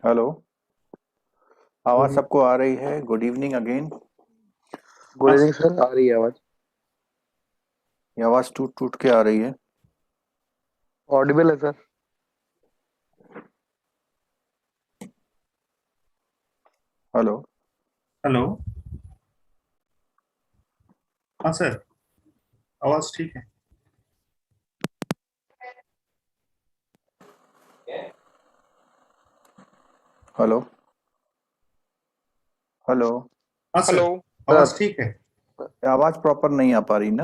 Hello. आवाज good सबको आ रही है? Good evening again. Good evening sir, आ रही है आवाज? ये आवाज टूट टूट के आ रही है। ऑडिबल है सर? हेलो। हेलो। हाँ सर, आवाज ठीक है। हेलो। हेलो। हाँ हेलो सर, सर। आवाज ठीक है। आवाज प्रॉपर नहीं आ पा रही ना?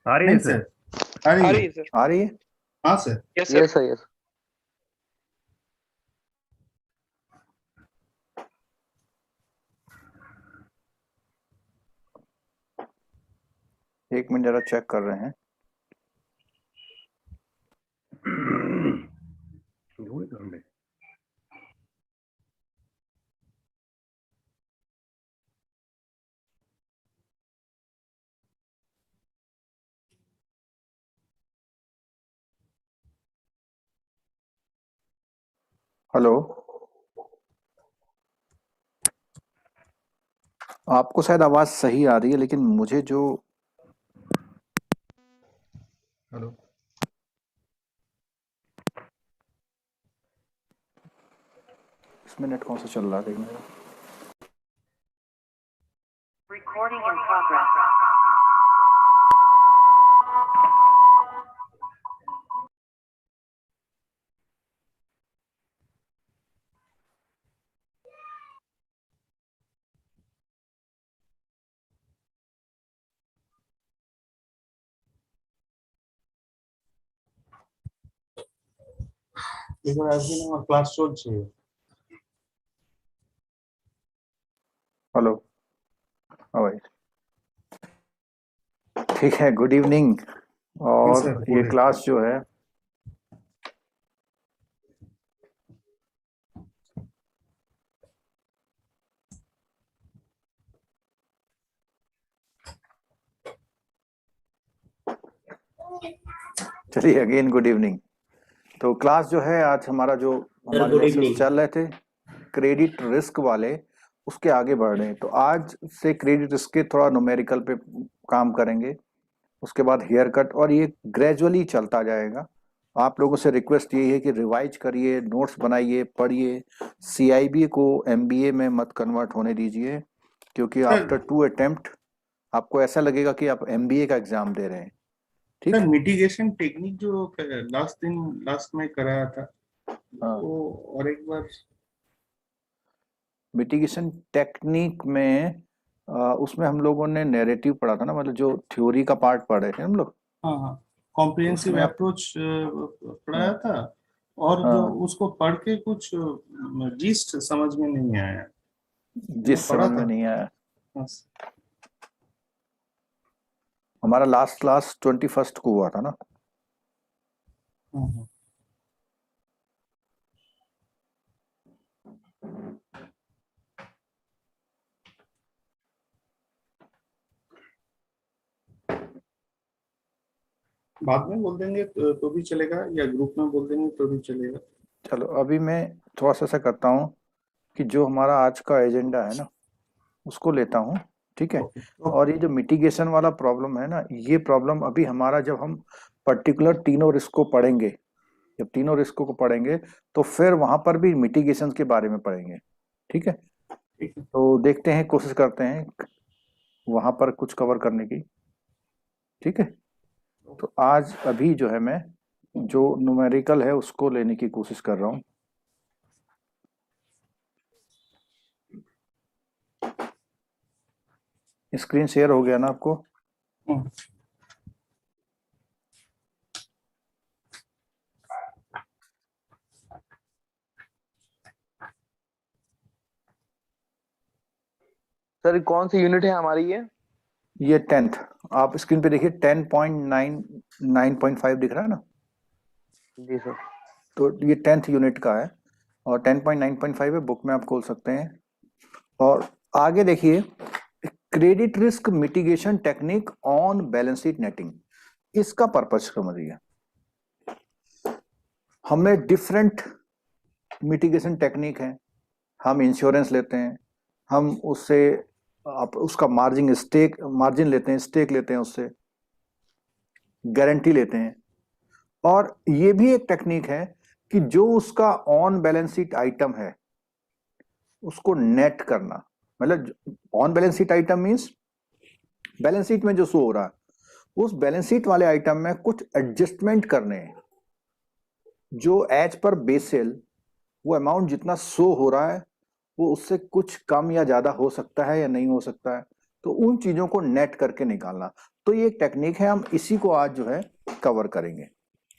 आ रही है नहीं सर। सर, आ आ रही रही है। है सर। आ रही है। हाँ sir. Yes sir, yes sir, yes. एक मिनट जरा चेक कर रहे हैं। धूल कहाँ में? हेलो। आपको शायद आवाज सही आ रही है लेकिन मुझे जो हेलो। इसमें नेट कौन सा चल रहा है देखने का। Recording in progress. এবার একদিন আমার ক্লাস চলছে। हेलो। हाँ भाई। ठीक है, गुड इवनिंग। हाँ और सर, ये बोले। क्लास जो है चलिए अगेन गुड इवनिंग। तो क्लास जो है आज हमारा जो सर हमारे गुड लेसन्स इवनिंग। चल रहे थे क्रेडिट रिस्क वाले, उसके आगे बढ़ रहे हैं। तो आज से क्रेडिट रिस्क के थोड़ा न्यूमेरिकल पे काम करेंगे। उसके बाद हेयर कट, और ये ग्रेजुअली चलता जाएगा। आप लोगों से रिक्वेस्ट यही है कि रिवाइज करिए, नोट्स बनाइए, पढ़िए। सीआईबी को एमबीए में मत कन्वर्ट होने दीजिए, क्योंकि सर आफ्टर 2 अटेम्प्ट आपको ऐसा लगेगा कि आप एमबीए का एग्जाम दे रहे हैं। ठीक सर है। मिटिगेशन टेक्निक जो लास्ट में कराया था, हाँ। वो और एक बार। मिटिगेशन टेक्निक में उसमें हम लोगों ने नैरेटिव पढ़ा था ना, मतलब जो थ्योरी का पार्ट पढ़ रहे थे हम लोग। हाँ हाँ, तो कॉम्प्रिहेंसिव उसमें आप अप्रोच पढ़ाया हाँ। था। और जो हाँ, उसको पढ़ के कुछ जिस्ट समझ में नहीं आया। मैंने जिस पढ़ा समझ में था। नहीं आया। हाँ। हमारा लास्ट क्लास 21 को हुआ था ना। हाँ हाँ। बाद में बोल देंगे तो भी चलेगा, या ग्रुप में बोल देंगे तो भी चलेगा। चलो अभी मैं थोड़ा सा ऐसा करता हूँ कि जो हमारा आज का एजेंडा है ना उसको लेता हूँ। ठीक है। ओके और ओके। ये जो मिटिगेशन वाला प्रॉब्लम है ना, ये प्रॉब्लम अभी हमारा जब हम पर्टिकुलर तीनों रिस्क को पढ़ेंगे, जब तीनों रिस्कों को पढ़ेंगे तो फिर वहां पर भी मिटिगेशन के बारे में पढ़ेंगे। ठीक है। ठीक है। तो देखते हैं, कोशिश करते हैं वहां पर कुछ कवर करने की। ठीक है। तो आज अभी जो है मैं जो न्यूमेरिकल है उसको लेने की कोशिश कर रहा हूँ। स्क्रीन शेयर हो गया ना आपको? हम्म। सर कौन सी यूनिट है हमारी ये? ये 10th। आप स्क्रीन पे देखिए, 10.9 9.5 दिख रहा है ना। जी सर। तो ये 10th यूनिट का है और 10.9.5 है, बुक में आप खोल सकते हैं। और आगे देखिए, credit risk mitigation technique on balance sheet netting. इसका पर्पज समझिए। हमें डिफरेंट मिटिगेशन टेक्निक है, हम इंश्योरेंस लेते हैं, हम उससे उसका मार्जिन लेते हैं, स्टेक लेते हैं, उससे गारंटी लेते हैं। और ये भी एक टेक्निक है कि जो उसका ऑन बैलेंस शीट आइटम है उसको नेट करना, मतलब on balance sheet item means balance sheet में जो शो हो रहा है उस बैलेंस शीट वाले आइटम में कुछ एडजस्टमेंट करने हैं, जो एज पर बेसेल वो अमाउंट जितना शो हो रहा है वो उससे कुछ कम या ज्यादा हो सकता है या नहीं हो सकता है, तो उन चीजों को नेट करके निकालना। तो ये एक टेक्निक है, हम इसी को आज जो है कवर करेंगे।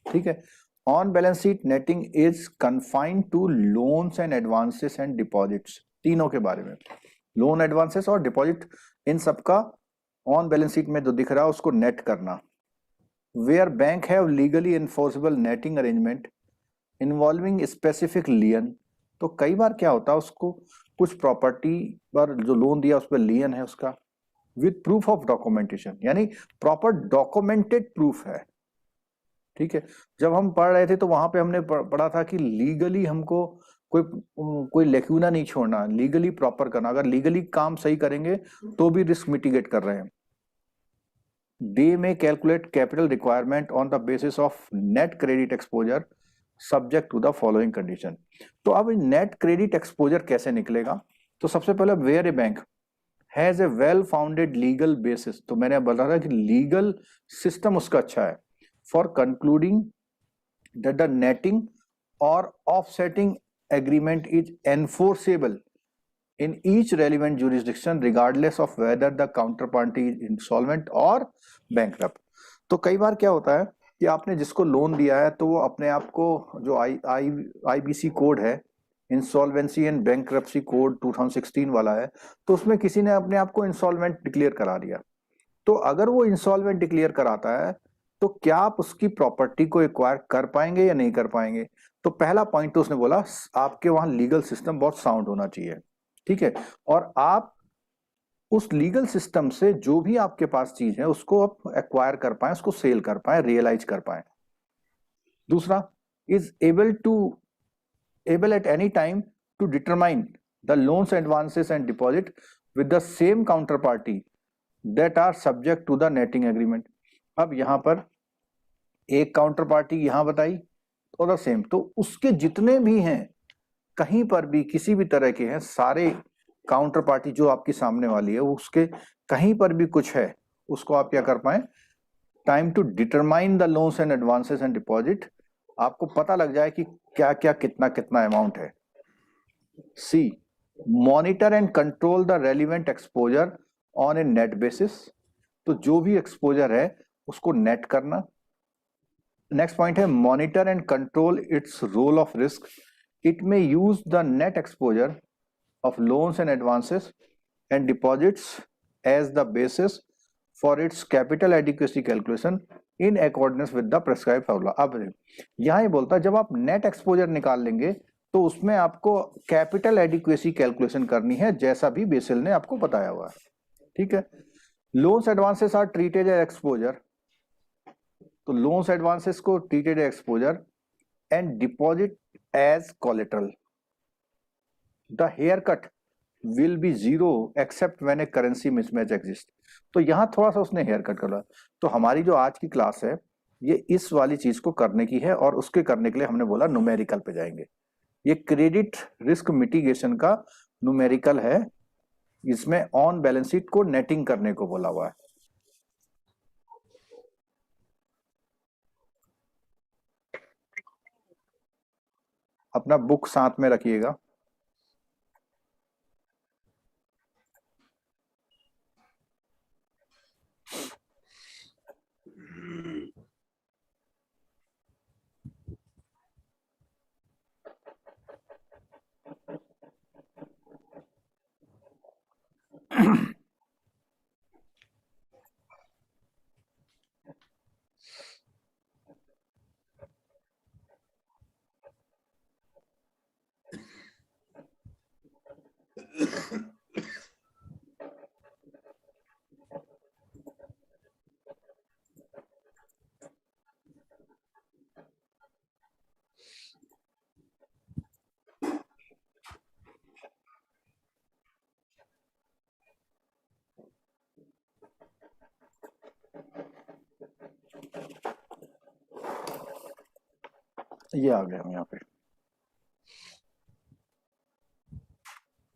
ठीक है, on balance sheet netting is confined to loans and advances and deposits, तीनों के बारे में, लोन, एडवांसेस और डिपॉजिट, इन सबका ऑन बैलेंस शीट में जो दिख रहा है उसको नेट करना। Where bank have legally enforceable netting arrangement involving specific lien, तो कई बार क्या होता है उसको कुछ प्रॉपर्टी पर जो लोन दिया उस पर लियन है उसका, विद प्रूफ ऑफ डॉक्यूमेंटेशन, यानी प्रॉपर डॉक्यूमेंटेड प्रूफ है। ठीक है, जब हम पढ़ रहे थे तो वहां पे हमने पढ़ा था कि लीगली हमको कोई कोई लेक्यूना नहीं छोड़ना, लीगली प्रॉपर करना, अगर लीगली काम सही करेंगे तो भी रिस्क मिटिगेट कर रहे हैं। They may calculate capital requirement on the basis of net credit exposure subject to the following condition. तो अब नेट क्रेडिट एक्सपोजर कैसे निकलेगा? तो सबसे पहले where a bank has a well founded legal basis, तो मैंने बोला था कि लीगल सिस्टम उसका अच्छा है, for concluding that the netting और offsetting agreement is enforceable in each relevant jurisdiction regardless of whether the counterparty is insolvent or bankrupt। तो कई बार क्या होता है कि आपने जिसको लोन दिया है तो वो अपने आप को जो आईबीसी कोड है, इंसॉल्वेंसी एंड बैंक्रप्सी कोड 2016 वाला है, तो उसमें किसी ने अपने आप को इंसॉल्वेंट डिक्लेयर करा दिया। तो अगर वो इंसॉल्वेंट डिक्लेयर कराता है तो क्या आप उसकी प्रॉपर्टी को एक्वायर कर पाएंगे या नहीं कर पाएंगे? तो पहला पॉइंट तो उसने बोला आपके वहां लीगल सिस्टम बहुत साउंड होना चाहिए। ठीक है, और आप उस लीगल सिस्टम से जो भी आपके पास चीज है उसको आप एक्वायर कर पाए, उसको सेल कर पाए, रियलाइज कर पाए। दूसरा, is able at any time to determine the loans, advances and deposit with the same counter party that are subject to the netting agreement. अब यहां पर एक काउंटर पार्टी यहां बताई और द सेम, तो उसके जितने भी हैं कहीं पर भी किसी भी तरह के हैं, सारे काउंटर पार्टी जो आपकी सामने वाली है उसके कहीं पर भी कुछ है उसको आप क्या कर पाए, time to determine the loans and advances and deposit, आपको पता लग जाए कि क्या क्या कितना कितना अमाउंट है। C, monitor and control the relevant exposure on a net basis, तो जो भी एक्सपोजर है उसको नेट करना। नेक्स्ट पॉइंट है monitor and control its roll off risk, it may use the net exposure of loans and advances and deposits as the basis for its capital adequacy calculation in accordance with the prescribed formula। अब यहां ये बोलता है जब आप net exposure निकाल लेंगे तो उसमें आपको कैपिटल एडिक्वेसी कैलकुलेशन करनी है जैसा भी बेसिल ने आपको बताया हुआ है। ठीक है, loans advances are treated as exposure, तो लोन्स एडवांसेस को treated as exposure and deposit as collateral, the haircut will be zero except when a currency mismatch exists। तो यहां थोड़ा सा उसने हेयर कट करा। तो हमारी जो आज की क्लास है ये इस वाली चीज को करने की है और उसके करने के लिए हमने बोला न्यूमेरिकल पे जाएंगे। ये क्रेडिट रिस्क मिटिगेशन का न्यूमेरिकल है, इसमें ऑन बैलेंस शीट को नेटिंग करने को बोला हुआ है। अपना बुक साथ में रखिएगा। ये आ गया हम यहाँ पे।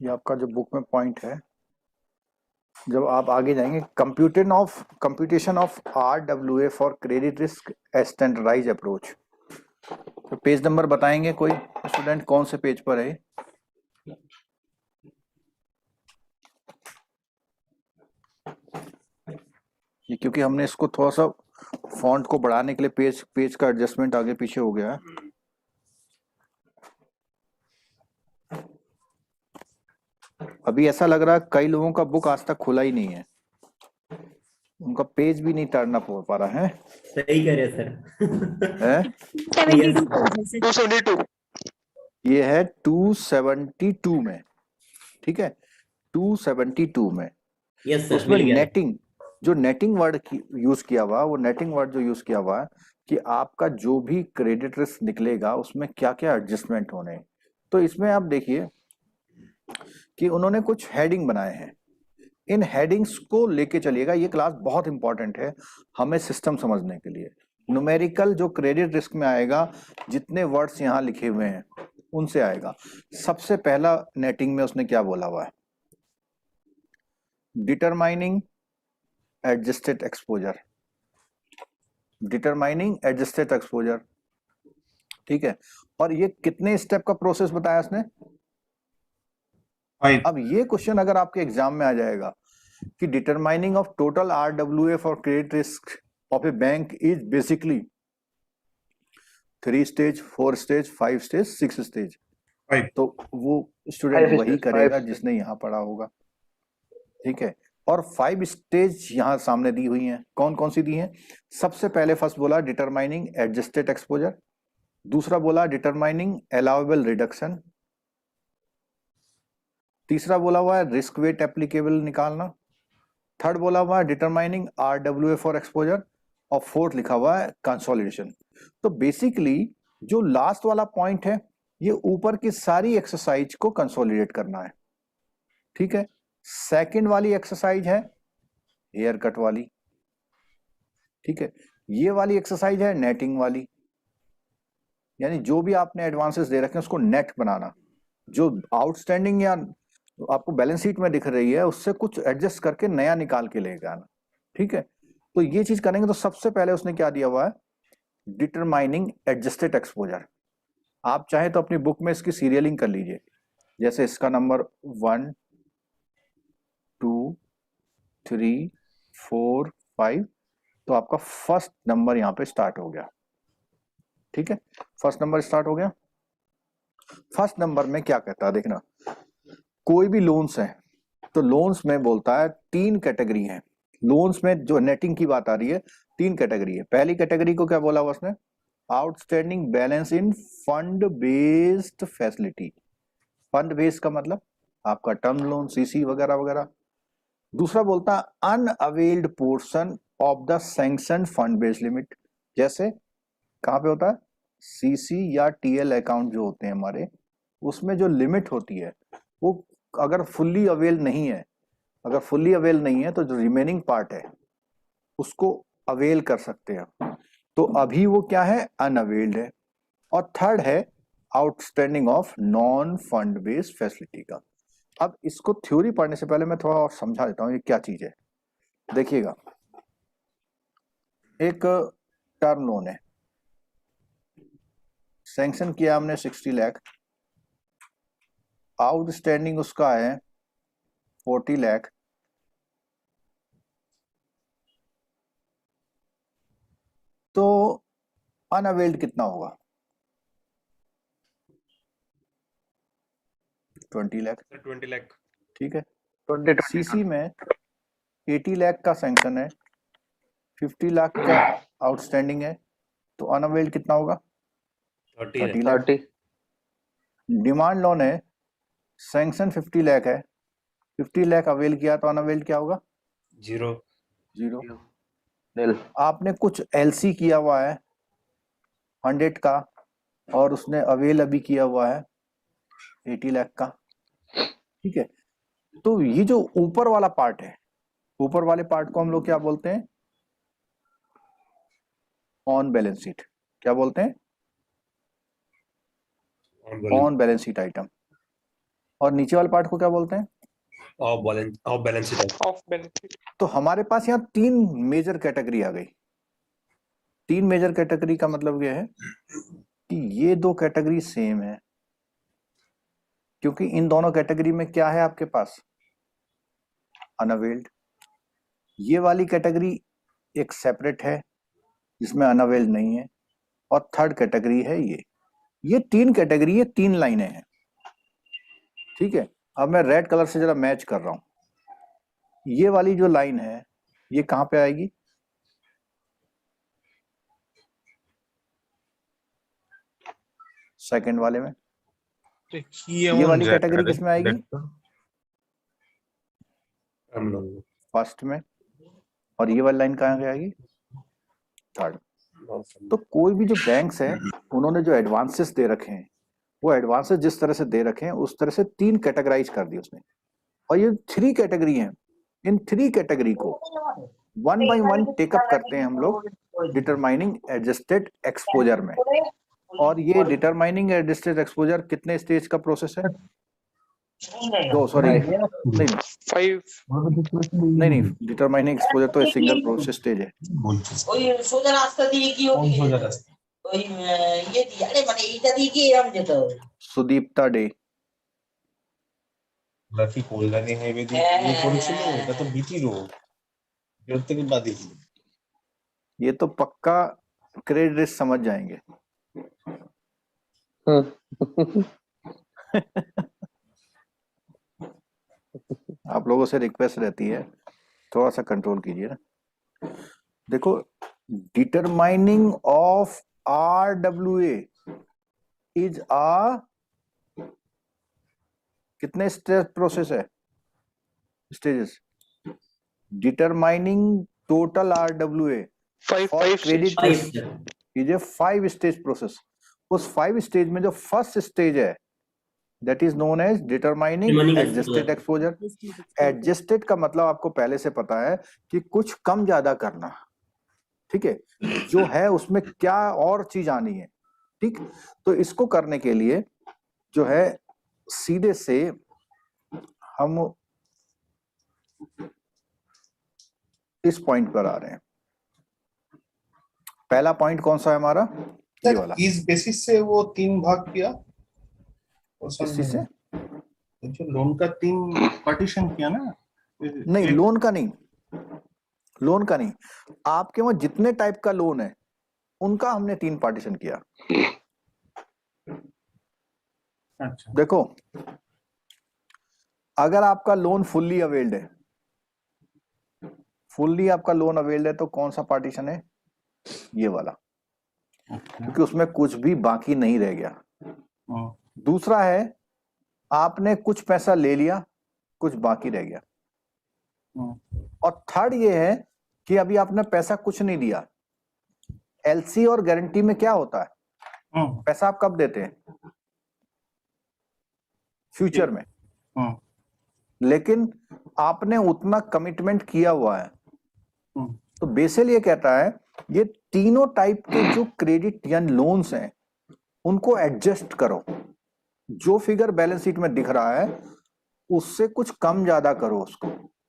ये आपका जो बुक में पॉइंट है, जब आप आगे जाएंगे, computation of RWA for credit risk a standardise approach. तो पेज नंबर बताएंगे कोई स्टूडेंट, कौन से पेज पर है? ये क्योंकि हमने इसको थोड़ा सा फॉन्ट को बढ़ाने के लिए पेज का एडजस्टमेंट आगे पीछे हो गया है। अभी ऐसा लग रहा है कई लोगों का बुक आज तक खुला ही नहीं है, उनका पेज भी नहीं टर्न अप हो पा रहा है। सही कह रहे सर। है? 72 पेजेस है। 272 ये है 272 में, ठीक है, 272 में। यस सर, उसमें मिल गया। नेटिंग वर्ड यूज किया हुआ, वो नेटिंग वर्ड जो यूज किया हुआ है कि आपका जो भी क्रेडिट रिस्क निकलेगा उसमें क्या क्या एडजस्टमेंट होने हैं। तो इसमें आप देखिए कि उन्होंने कुछ हेडिंग बनाए हैं, इन हेडिंग्स को लेके चलिएगा। ये क्लास बहुत इंपॉर्टेंट है हमें सिस्टम समझने के लिए। न्यूमेरिकल जो क्रेडिट रिस्क में आएगा, जितने वर्ड्स यहाँ लिखे हुए हैं उनसे आएगा। सबसे पहला नेटिंग में उसने क्या बोला हुआ है? Determining adjusted exposure, determining adjusted exposure, ठीक है। और ये कितने स्टेप का प्रोसेस बताया उसने? 5. अब ये क्वेश्चन अगर आपके एग्जाम में आ जाएगा कि determining of total RWA for credit risk of A bank is basically 3 stage, 4 stage, 5 stage, 6 stage, 5. तो वो स्टूडेंट 5 वही स्टेज, करेगा 5 जिसने यहाँ पढ़ा होगा, ठीक है। और 5 स्टेज यहाँ सामने दी हुई हैं। कौन कौन सी दी हैं? सबसे पहले फर्स्ट बोला डिटरमाइनिंग एडजस्टेड एक्सपोजर, दूसरा बोला डिटरमाइनिंग अलाउएबल रिडक्शन, तीसरा बोला हुआ है रिस्क वेट एप्लीकेबल निकालना, थर्ड बोला हुआ है डिटरमाइनिंग RWA फॉर एक्सपोजर, और फोर्थ लिखा हुआ है कंसोलिडेशन। तो बेसिकली जो लास्ट वाला पॉइंट है, ये ऊपर की सारी एक्सरसाइज को कंसोलिडेट करना है, ठीक है। सेकंड वाली एक्सरसाइज है हेयर कट वाली, ठीक है। ये वाली एक्सरसाइज है नेटिंग वाली, यानी जो भी आपने एडवांसेस दे रखे हैं उसको नेट बनाना, जो आउटस्टैंडिंग या आपको बैलेंस शीट में दिख रही है उससे कुछ एडजस्ट करके नया निकाल के लेके आना, ठीक है। तो ये चीज करेंगे। तो सबसे पहले उसने क्या दिया हुआ है? Determining adjusted exposure. आप चाहे तो अपनी बुक में इसकी सीरियलिंग कर लीजिए, जैसे इसका नंबर 1 2 3 4 5, तो आपका फर्स्ट नंबर यहाँ पे स्टार्ट हो गया, ठीक है। फर्स्ट नंबर स्टार्ट हो गया। फर्स्ट नंबर में क्या कहता है देखना, कोई भी लोन्स है तो लोन्स में बोलता है 3 कैटेगरी है। लोन्स में जो नेटिंग की बात आ रही है 3 कैटेगरी है। पहली कैटेगरी को क्या बोला हुआ उसने? आउटस्टैंडिंग बैलेंस इन fund based facility. Fund based का मतलब आपका टर्म लोन, CC वगैरह वगैरह। दूसरा बोलता है unavailed portion of the sanction fund based limit. जैसे कहां पे होता है? CC या TL अकाउंट जो होते हैं हमारे, उसमें जो लिमिट होती है वो अगर फुल्ली अवेल नहीं है, तो जो रिमेनिंग पार्ट है उसको अवेल कर सकते हैं। तो अभी वो क्या है? अनअवेल्ड है। और थर्ड है outstanding of non fund based facility का। अब इसको थ्योरी पढ़ने से पहले मैं थोड़ा और समझा देता हूं ये क्या चीज है। देखिएगा, एक टर्म लोन है, सैंक्शन किया हमने 60 लाख, आउटस्टैंडिंग उसका है 40 लाख, तो अनअवेल्ड कितना होगा? 20 लाख, 20 लाख। ठीक है। 20 CC में 80 लाख का सैंक्शन है, 50 लाख का आउटस्टैंडिंग है, तो अनअवेल्ड कितना होगा? 30 लाख। 30 डिमांड लोन है, सैंक्शन 50 लाख है, 50 लाख अवेल किया, तो अनअवेल्ड क्या होगा? 0। nil आपने कुछ LC किया हुआ है 100 का, और उसने अवेल अभी किया हुआ है 80 लाख का, ठीक है। तो ये जो ऊपर वाला पार्ट है ऊपर वाले पार्ट को हम लोग क्या बोलते हैं? On balance sheet. क्या बोलते हैं? On balance sheet item. और नीचे वाले पार्ट को क्या बोलते हैं? Of balance sheet. Of benefit. तो हमारे पास यहाँ 3 मेजर कैटेगरी आ गई। 3 मेजर कैटेगरी का मतलब यह है कि ये 2 कैटेगरी सेम है, क्योंकि इन दोनों कैटेगरी में क्या है आपके पास? अनअवेल्ड। ये वाली कैटेगरी एक सेपरेट है जिसमें अनअवेल्ड नहीं है, और थर्ड कैटेगरी है ये 3 कैटेगरी है, 3 लाइनें हैं। ठीक है, अब मैं रेड कलर से जरा मैच कर रहा हूं। ये वाली जो लाइन है ये कहां पे आएगी? सेकंड वाले में। ये वाली कैटेगरी किस में आएगी? हम लोग फर्स्ट में। और ये वाली लाइन कहां आएगी? थर्ड। तो कोई भी जो बैंक्स है उन्होंने जो एडवांसेस दे रखे हैं, वो एडवांसेस जिस तरह से दे रखे हैं उस तरह से 3 कैटेगराइज कर दी उसने, और ये 3 कैटेगरी हैं। इन 3 कैटेगरी को 1 बाय 1 टेकअप करते हैं हम लोग डिटरमाइनिंग एडजस्टेड एक्सपोजर में। और ये डिटरमाइनिंग एडजस्टेड एक्सपोजर कितने स्टेज का प्रोसेस है? 2, सॉरी, नहीं, डिटरमाइनिंग एक्सपोजर तो सिंगल प्रोसेस स्टेज है। সুদীপ্তা ডে। কি কল্যাণী হাইওয়ে দিয়ে ইয়ে করেছিল, এটা তো বিটি রোড, এর থেকে বাদে ये तो पक्का क्रेडिट रिस्क समझ जाएंगे। आप लोगों से रिक्वेस्ट रहती है थोड़ा सा कंट्रोल कीजिए ना। देखो, डिटरमाइनिंग ऑफ RWA इज कितने स्टेज प्रोसेस है? Stages. Determining total RWA for credit is a 5 stage process. उस 5 स्टेज में जो फर्स्ट स्टेज है that is known as determining adjusted exposure. Adjusted का मतलब आपको पहले से पता है कि कुछ कम ज्यादा करना। ठीक है, जो है उसमें क्या और चीज आनी है। ठीक, तो इसको करने के लिए जो है सीधे से हम इस पॉइंट पर आ रहे हैं। पहला पॉइंट कौन सा है हमारा? ये वाला। इस बेसिस से वो 3 भाग किया, इसी से जो लोन का 3 पार्टीशन किया ना। नहीं, लोन का नहीं, लोन का नहीं। आपके वहां जितने टाइप का लोन है उनका हमने 3 पार्टीशन किया। अच्छा, देखो, अगर आपका लोन फुल्ली अवेल्ड है, फुल्ली आपका लोन अवेल्ड है, तो कौन सा पार्टीशन है? ये वाला, क्योंकि उसमें कुछ भी बाकी नहीं रह गया। दूसरा है आपने कुछ पैसा ले लिया, कुछ बाकी रह गया। और थर्ड ये है कि अभी आपने पैसा कुछ नहीं दिया। एलसी और गारंटी में क्या होता है? पैसा आप कब देते हैं? फ्यूचर में। लेकिन आपने उतना कमिटमेंट किया हुआ है। तो बेसिकली ये कहता है ये तीनों टाइप के जो क्रेडिट या लोन्स हैं उनको एडजस्ट करो। जो फिगर बैलेंस शीट में दिख रहा है उससे कुछ कम ज्यादा करो उसको।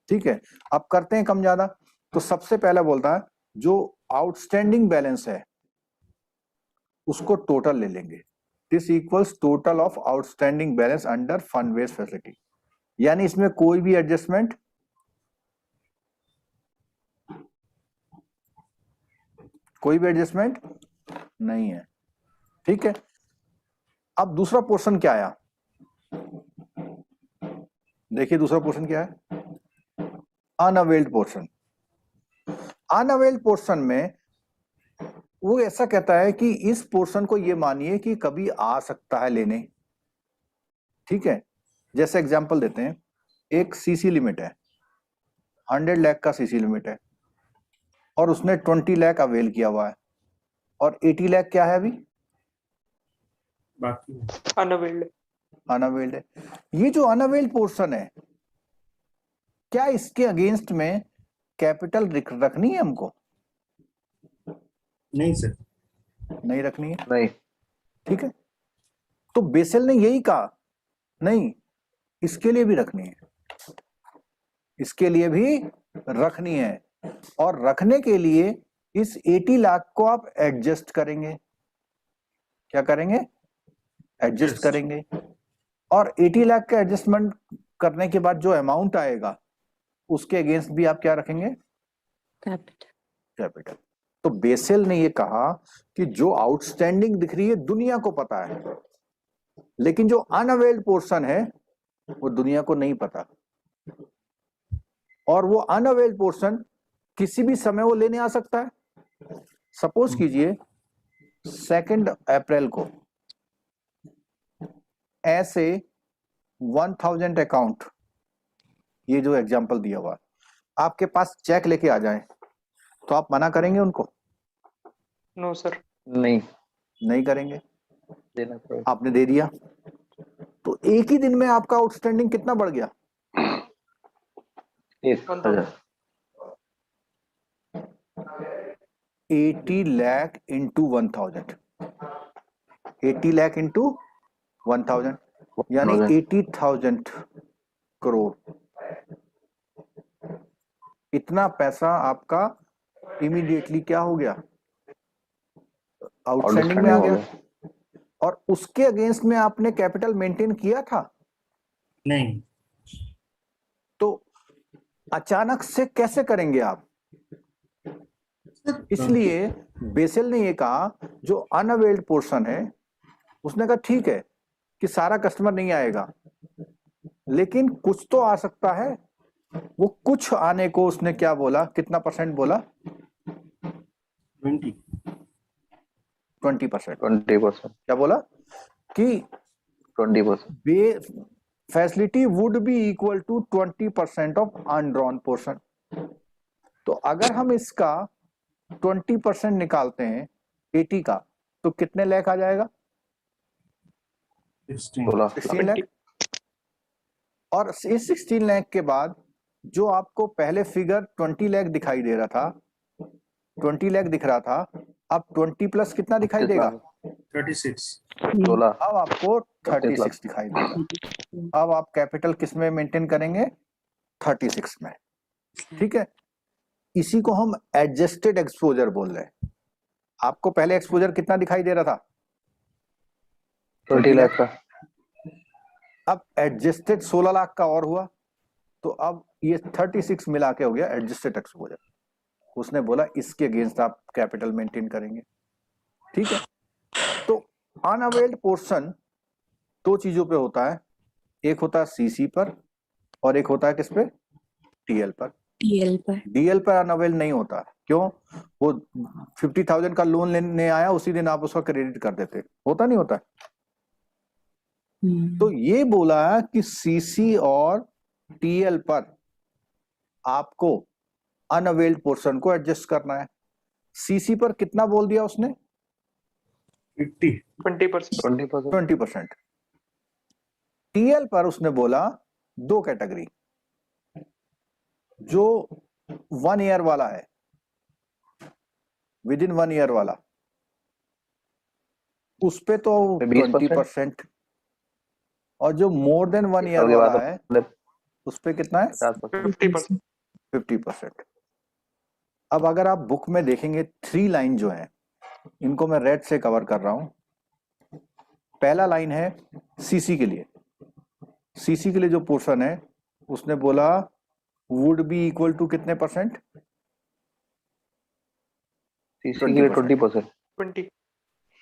ठीक है, अब करते हैं कम ज्यादा। तो सबसे पहला बोलता है जो आउटस्टैंडिंग बैलेंस है उसको टोटल ले लेंगे। This equals total of outstanding balance under fund based facility. यानी इसमें कोई भी एडजस्टमेंट नहीं है। ठीक है, अब दूसरा पोर्शन क्या आया? देखिए दूसरा पोर्शन क्या है? Unavailed portion. अनअवेल्ड पोर्शन में वो ऐसा कहता है कि इस पोर्शन को ये मानिए कि कभी आ सकता है लेने। ठीक है, जैसे एग्जांपल देते हैं, एक सीसी लिमिट है, 100 लाख का सीसी लिमिट है, और उसने 20 लाख अवेल किया हुआ है, और 80 लाख क्या है अभी? बाकी अनअवेल्ड है। ये जो अनअवेल्ड पोर्शन है, क्या इसके अगेंस्ट में कैपिटल रखनी है हमको? नहीं सर। नहीं रखनी है, नहीं। ठीक है। तो बेसेल ने यही कहा नहीं, इसके लिए भी रखनी है, इसके लिए भी रखनी है, और रखने के लिए इस 80 लाख को आप एडजस्ट करेंगे। क्या करेंगे? Adjust Yes. करेंगे। और 80 लाख का एडजस्टमेंट करने के बाद जो अमाउंट आएगा उसके अगेंस्ट भी आप क्या रखेंगे? कैपिटल। कैपिटल। तो बेसेल ने ये कहा कि जो आउटस्टैंडिंग दिख रही है दुनिया को पता है, लेकिन जो अनअवेल्ड पोर्शन है वो दुनिया को नहीं पता, और वो अनअवेल्ड पोर्शन किसी भी समय वो लेने आ सकता है। सपोज कीजिए 2 अप्रैल को ऐसे 1000 अकाउंट, ये जो एग्जांपल दिया हुआ, आपके पास चेक लेके आ जाएं, तो आप मना करेंगे उनको? No sir. नहीं। नहीं करेंगे। देना पड़ेगा। आपने दे दिया, तो एक ही दिन में आपका आउटस्टैंडिंग कितना बढ़ गया? 1000। 80 लाख इंटू 1000, 80 लाख इंटू 1000 यानी 80,000 करोड़। इतना पैसा आपका इमीडिएटली क्या हो गया? आउटस्टैंडिंग में आ गया। और उसके अगेंस्ट में आपने कैपिटल मेंटेन किया था? नहीं। तो अचानक से कैसे करेंगे आप? इसलिए बेसेल ने ये कहा जो अनअवेल्ड पोर्शन है, उसने कहा ठीक है कि सारा कस्टमर नहीं आएगा, लेकिन कुछ तो आ सकता है। वो कुछ आने को उसने क्या बोला, कितना परसेंट बोला? 20। 20%। 20%। क्या बोला? कि 20%। Facility would be equal to 20% of undrawn portion. तो अगर हम इसका 20% निकालते हैं 80 का, तो कितने लाख आ जाएगा? 16 लाख। और इस 16 लाख के बाद जो आपको पहले फिगर 20 लाख दिखाई दे रहा था, 20 लाख दिख रहा था, अब 20 प्लस कितना दिखाई देगा? 36। 16। अब आपको 36 दिखाई देगा। अब आप कैपिटल किस में मेंटेन करेंगे? 36 में। ठीक है, इसी को हम एडजस्टेड एक्सपोजर बोल रहे हैं। आपको पहले एक्सपोजर कितना दिखाई दे रहा था? 20 लाख का। अब एडजस्टेड 16 लाख का और हुआ, तो अब ये 36 मिला के हो गया एडजस्टेड एक्सपोजर। उसने बोला इसके अगेंस्ट आप कैपिटल मेंटेन करेंगे। ठीक है, तो अनअवेल्ड पोर्शन दो चीजों पे होता है, एक होता है सीसी पर और एक होता है किस पे? टीएल पर। डीएल पर अनअवेल्ड नहीं होता। क्यों? वो 50,000 का लोन लेने आया, उसी दिन आप उसका क्रेडिट कर देते, होता नहीं होता। तो ये बोला कि सीसी और टीएल पर आपको अनअवेल्ड पोर्शन को एडजस्ट करना है। सीसी पर कितना बोल दिया उसने? 20%। टीएल पर उसने बोला दो कैटेगरी, जो 1 ईयर वाला है, विद इन 1 ईयर वाला, उस पे तो 20%, और जो मोर देन 1 ईयर वाला है उस पे कितना है? 50%। अब अगर आप बुक में देखेंगे 3 लाइन जो है, इनको मैं रेड से कवर कर रहा हूं। पहला लाइन है सीसी के लिए। सीसी के लिए जो पोर्शन है उसने बोला वुड बी इक्वल टू कितने परसेंट? सीसी के लिए 20%।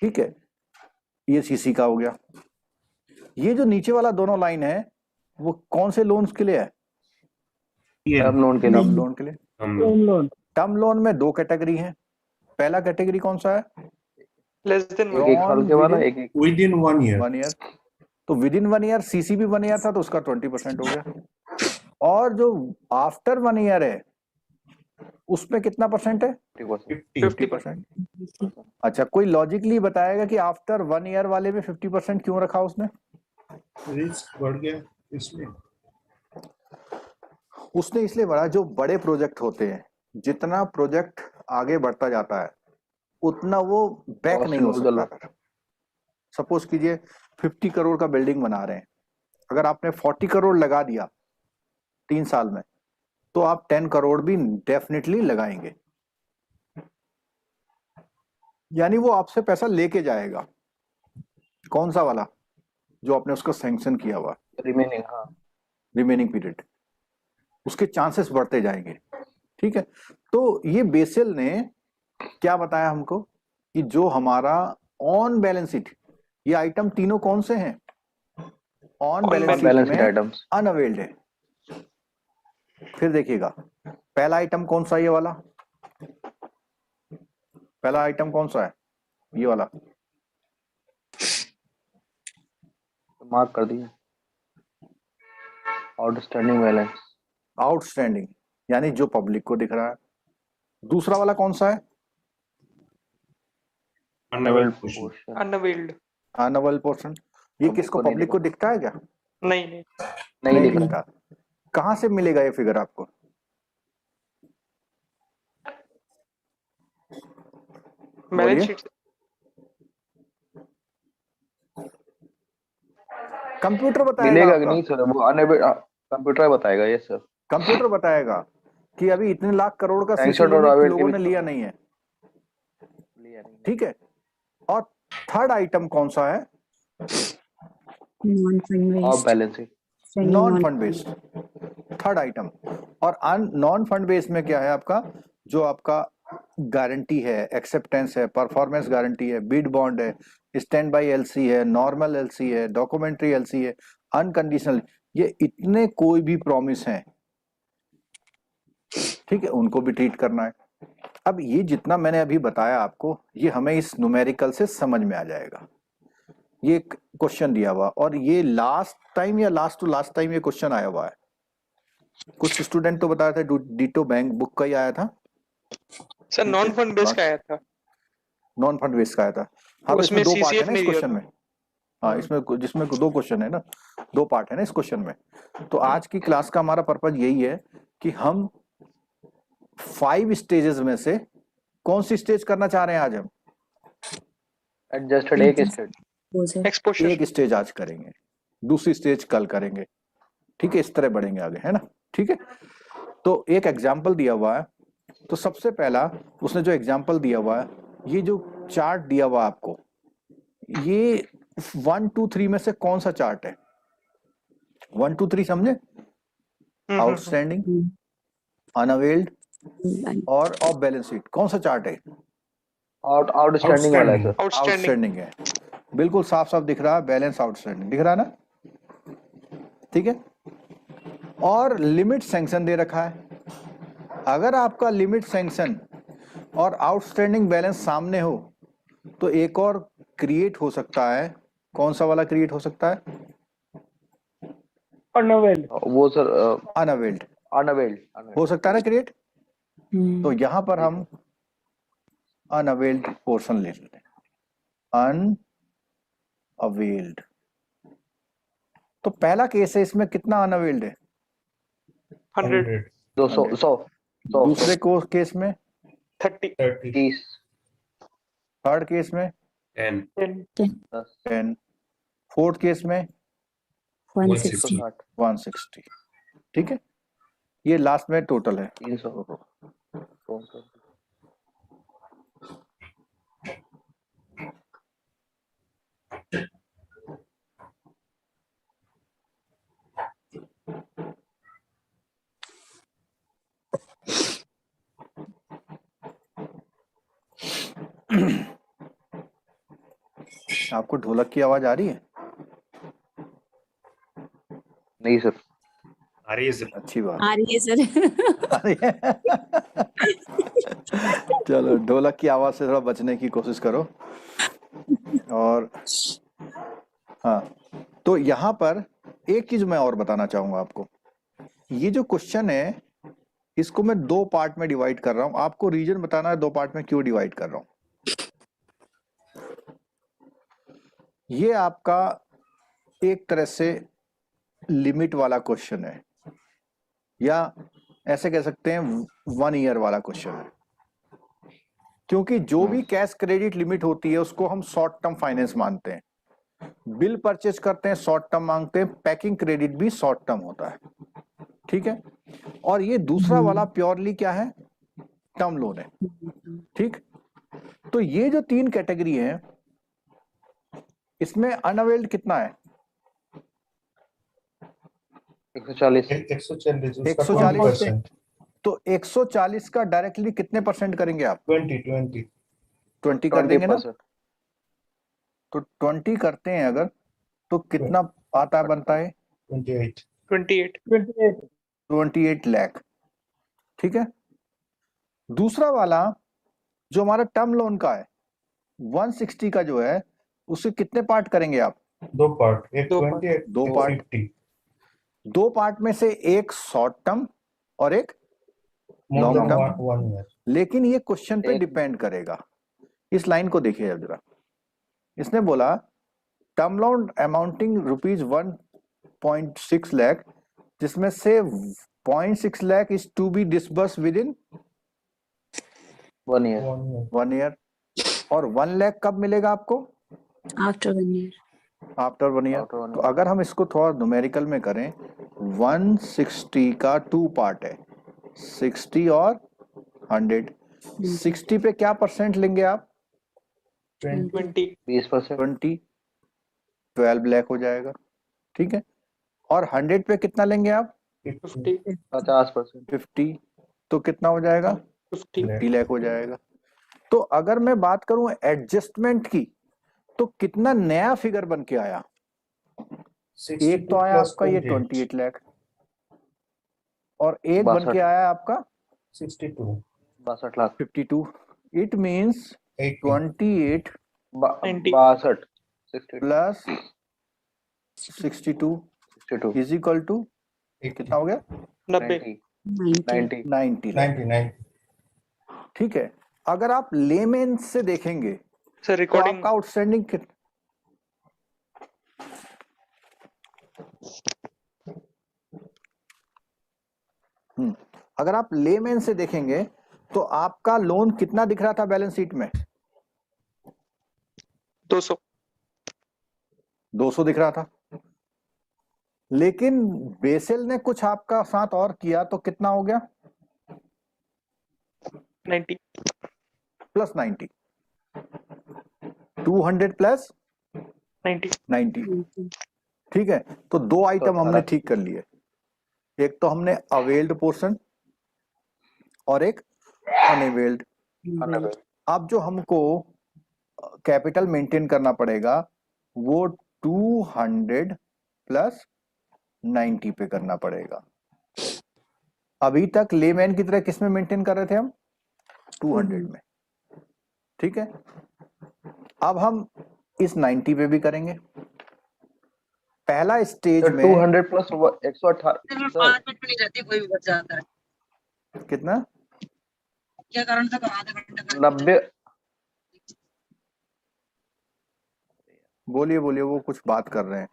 ठीक है, ये सीसी का हो गया। ये जो नीचे वाला दोनों लाइन है वो कौन से लोन्स के लिए है? टर्म लोन के लिए। टर्म लोन के लिए। टर्म लोन में दो कैटेगरी है। पहला कैटेगरी कौन सा है? एक साल के वाला, एक Within 1 year। 1 ईयर। तो विद इन 1 ईयर सीसी भी 1 ईयर था तो उसका 20% हो गया। और जो आफ्टर 1 ईयर है उसमें कितना परसेंट है? 50%। अच्छा, कोई लॉजिकली बताएगा कि आफ्टर 1 ईयर वाले में 50% क्यों रखा उसने? रिस्क बढ़ गया इसलिए। उसने इसलिए बढ़ा, जो बड़े प्रोजेक्ट होते हैं जितना प्रोजेक्ट आगे बढ़ता जाता है उतना वो बैक Cost नहीं हो involves a सकता। lot. सपोज कीजिए 50 करोड़ का बिल्डिंग बना रहे हैं, अगर आपने 40 करोड़ लगा दिया 3 साल में, तो आप 10 करोड़ भी डेफिनेटली लगाएंगे, यानी वो आपसे पैसा लेके जाएगा। कौन सा वाला? जो आपने उसको सैंक्शन किया हुआ Remaining, हाँ. रिमेनिंग पीरियड, उसके चांसेस बढ़ते जाएंगे। ठीक है, तो ये बेसिल ने क्या बताया हमको कि जो हमारा ऑन बैलेंस शीट, ये आइटम तीनों कौन से हैं? ऑन बैलेंस शीट Unbalanced में items. अनअवेल्ड है। फिर देखिएगा, पहला आइटम कौन सा है? ये वाला पहला आइटम कौन सा है? ये वाला मार्क कर दिया. Outstanding balance. आउटस्टैंडिंग, यानी जो पब्लिक को दिख रहा है। दूसरा वाला कौन सा है? Unavailed Unavailed portion. portion. Unavailed unavail portion. ये Public किसको? को नहीं पब्लिक को दिख दिखता है क्या? नहीं नहीं नहीं दिख रहा. दिखता। कहां से मिलेगा ये फिगर आपको? बैलेंस बोलिए। शीट कंप्यूटर बताएगा मिलेगा कि आपका। नहीं सर? वो अनएबल कंप्यूटर बताएगा. ये सर. कंप्यूटर बताएगा कि अभी इतने लाख करोड़ का सीसी Sanction और लिमिट availed लोगों के ने बीच लिया में. नहीं है। लिया नहीं. ठीक है, और थर्ड आइटम कौन सा है? Non fund Off based balance sheet. Non fund based, third item. और नॉन फंड बेस्ड में क्या है आपका? जो आपका गारंटी है, एक्सेप्टेंस है, परफॉर्मेंस गारंटी है, बिड बॉन्ड है, स्टैंड बाई एलसी है, नॉर्मल एलसी है, डॉक्यूमेंट्री एलसी है, अनकंडीशनल, ये इतने कोई भी प्रॉमिस हैं, ठीक है, उनको भी ट्रीट करना है। अब ये जितना मैंने अभी बताया आपको, ये हमें इस न्यूमेरिकल से समझ में आ जाएगा। ये क्वेश्चन दिया हुआ, और ये लास्ट टाइम या लास्ट टू लास्ट टाइम ये क्वेश्चन आया हुआ है। कुछ स्टूडेंट तो बता रहे थे डिटो बैंक बुक का ही आया था, सर नॉन फंड बेस का आया था नॉन फंड बेस्ड का आया था। हाँ, तो उसमें इसमें दो पार्ट है CCF ना नहीं इस दिया क्वेश्चन में। हाँ, इसमें जिसमें दो क्वेश्चन है ना, दो पार्ट है ना इस क्वेश्चन में। तो आज की क्लास का हमारा पर्पज यही है कि हम 5 स्टेजेस में से कौन सी स्टेज करना चाह रहे हैं आज हम? Adjusted एक state. एक्सपोजर एक स्टेज आज करेंगे, दूसरी स्टेज कल करेंगे। ठीक है, इस तरह बढ़ेंगे आगे, है ना? ठीक है, तो एक एग्जाम्पल दिया हुआ है। तो सबसे पहला उसने जो एग्जाम्पल दिया हुआ है, ये जो चार्ट दिया हुआ है आपको, ये 1 2 3 में से कौन सा चार्ट है? 1 2 3 समझे? आउटस्टैंडिंग, अनअवेल्ड और ऑफ बैलेंस शीट, कौन सा चार्ट है? Outstanding वाला है सर. आउटस्टैंडिंग आउटस्टैंडिंग है, बिल्कुल साफ साफ दिख रहा है, बैलेंस आउटस्टैंडिंग दिख रहा है ना? ठीक है, और लिमिट सैंक्शन दे रखा है। अगर आपका लिमिट सैंक्शन और आउटस्टैंडिंग बैलेंस सामने हो तो एक और क्रिएट हो सकता है। कौन सा वाला क्रिएट हो सकता है? अनवेल्ड वो सर अनअवेल्ड unavailed. हो सकता है ना क्रिएट। तो यहां पर हम अनअवेल्ड पोर्शन ले लेते हैं, अनअवेल्ड। तो पहला केस है, इसमें कितना अनअवेल्ड है? 100 200 दूसरे को केस में 30 30, 30 थर्ड केस में 10, 10 10, फोर्थ केस में 160 160 160। ठीक है, ये लास्ट में टोटल है। 300 आपको ढोलक की आवाज आ रही है? नहीं सर. आ रही है सर. अच्छी बात। आ रही है सर. आ रही है? चलो, ढोलक की आवाज से थोड़ा बचने की कोशिश करो। और हाँ, तो यहाँ पर एक चीज मैं और बताना चाहूंगा आपको। ये जो क्वेश्चन है, इसको मैं 2 पार्ट में डिवाइड कर रहा हूं। आपको रीजन बताना है 2 पार्ट में क्यों डिवाइड कर रहा हूं। ये आपका एक तरह से लिमिट वाला क्वेश्चन है, या ऐसे कह सकते हैं 1 ईयर वाला क्वेश्चन है, क्योंकि जो भी कैश क्रेडिट लिमिट होती है उसको हम शॉर्ट टर्म फाइनेंस मानते हैं, बिल परचेज करते हैं शॉर्ट टर्म मांगते हैं, पैकिंग क्रेडिट भी शॉर्ट टर्म होता है, ठीक है। और ये दूसरा वाला प्योरली क्या है, टर्म लोन है, ठीक। तो ये जो 3 कैटेगरी है इसमें अनअवेल्ड कितना है, 140। 140 140। तो 140 का डायरेक्टली कितने परसेंट करेंगे आप, 20 कर देंगे ना। 20%। तो 20 करते हैं अगर, तो कितना आता है, बनता है 28 28 लाख, ठीक है। दूसरा वाला जो हमारा टर्म लोन का है 160 का जो है, उसके कितने पार्ट करेंगे आप, 2 पार्ट, एक दो 20 एक दो पार्ट। 50, 2 पार्ट में से एक शॉर्ट टर्म और एक more long than term. 1 year। लेकिन ये क्वेश्चन पे एक- डिपेंड करेगा। इस लाइन को देखिए अब जरा, इसने बोला टर्म लोन अमाउंटिंग ₹1.6 लाख, जिसमें से 0.6 lakh is to be disburse within 1 year. 1 year। 1 year, और 1 लाख कब मिलेगा आपको, After 1 year. After 1 year. After 1 तो year। अगर हम इसको थोड़ा न्यूमेरिकल में करें, 160 का 2 पार्ट है, 60 और 100। 60 पे क्या परसेंट लेंगे आप, 20 20%। 20, 12 लाख हो जाएगा, ठीक है। और 100 पे कितना लेंगे आप, 50 50%। 50, तो कितना हो जाएगा, 50 लाख हो जाएगा। तो अगर मैं बात करूं एडजस्टमेंट की, तो कितना नया फिगर बन के आया, एक तो आया आपका ये 28 लाख, और एक बन 62 के आया आपका 62 62 lakh. 52। It means 80 28 90 62 62 plus 62 62 is equal to कितना हो गया, 90 90 90 लाख, 99 ठीक है। अगर आप लेमेन से देखेंगे सर तो रिकॉर्डिंग आपका आउटस्टैंडिंग कितना, अगर आप लेमेन से देखेंगे तो आपका लोन कितना दिख रहा था बैलेंस शीट में, 200 200 दिख रहा था। लेकिन बेसेल ने कुछ आपका साथ और किया तो कितना हो गया, 90 प्लस 90, 200 प्लस 90 90, ठीक है। तो 2 आइटम हमने ठीक कर लिए, एक तो हमने अवेल्ड पोर्शन और एक अनअवेल्ड। अब जो हमको कैपिटल मेंटेन करना पड़ेगा वो 200 प्लस 90 पे करना पड़ेगा। अभी तक लेमैन की तरह किस में मेंटेन कर रहे थे हम, 200 में, ठीक है। अब हम इस 90 पे भी करेंगे। पहला स्टेज में 200 प्लस 118 5 मिनट नहीं रहती, कोई भी बच जाता है। कितना, क्या कारण था, आधा घंटा का 90। बोलिए बोलिए, वो कुछ बात कर रहे हैं।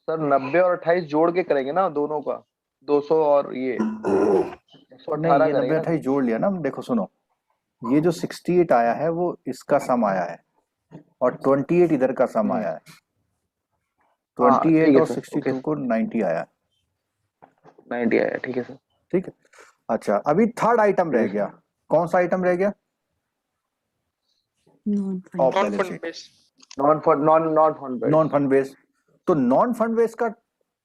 सर 90 और 28 जोड़ के करेंगे ना दोनों का, 200 और ये 118 नहीं, ये 90 करेंगे ना। 28 जोड़ लिया ना। देखो सुनो, ये जो 68 आया है वो इसका सम आया है, और 28 इधर का सम आया है। 28 ठीक है और सर, 62 को 90 आया, 90 आया, ठीक है सर। ठीक है। अच्छा, अभी थर्ड आइटम रह गया। कौन सा आइटम रह गया, Non-fund. Of non balance fund sheet, base non fund non fund base. तो नॉन फंड बेस का